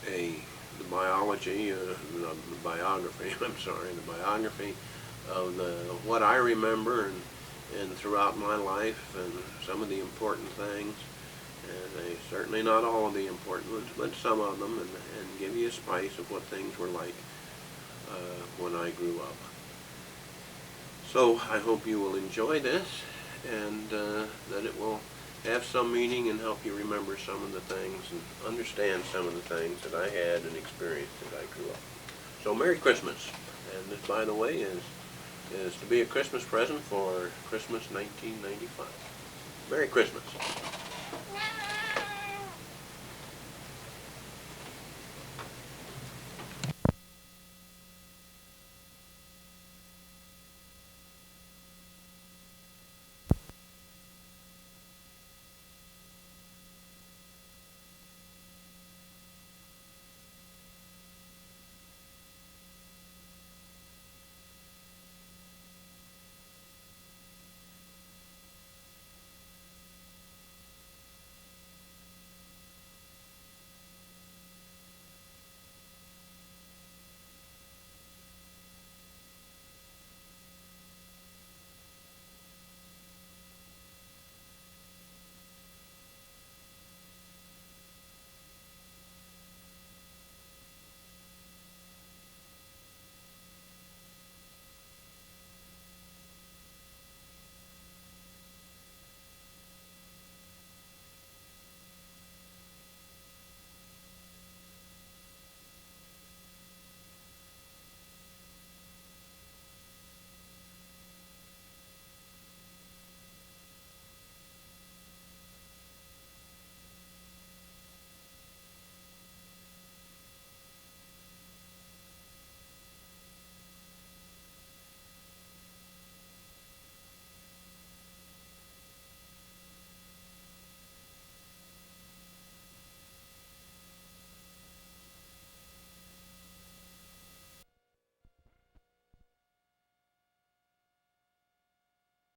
the biography of what I remember and throughout my life, and some of the important things, and certainly not all of the important ones, but some of them, and give you a spice of what things were like when I grew up. So I hope you will enjoy this, and that it will have some meaning and help you remember some of the things and understand some of the things that I had and experienced as I grew up. So Merry Christmas. And this, by the way, is to be a Christmas present for Christmas 1995. Merry Christmas.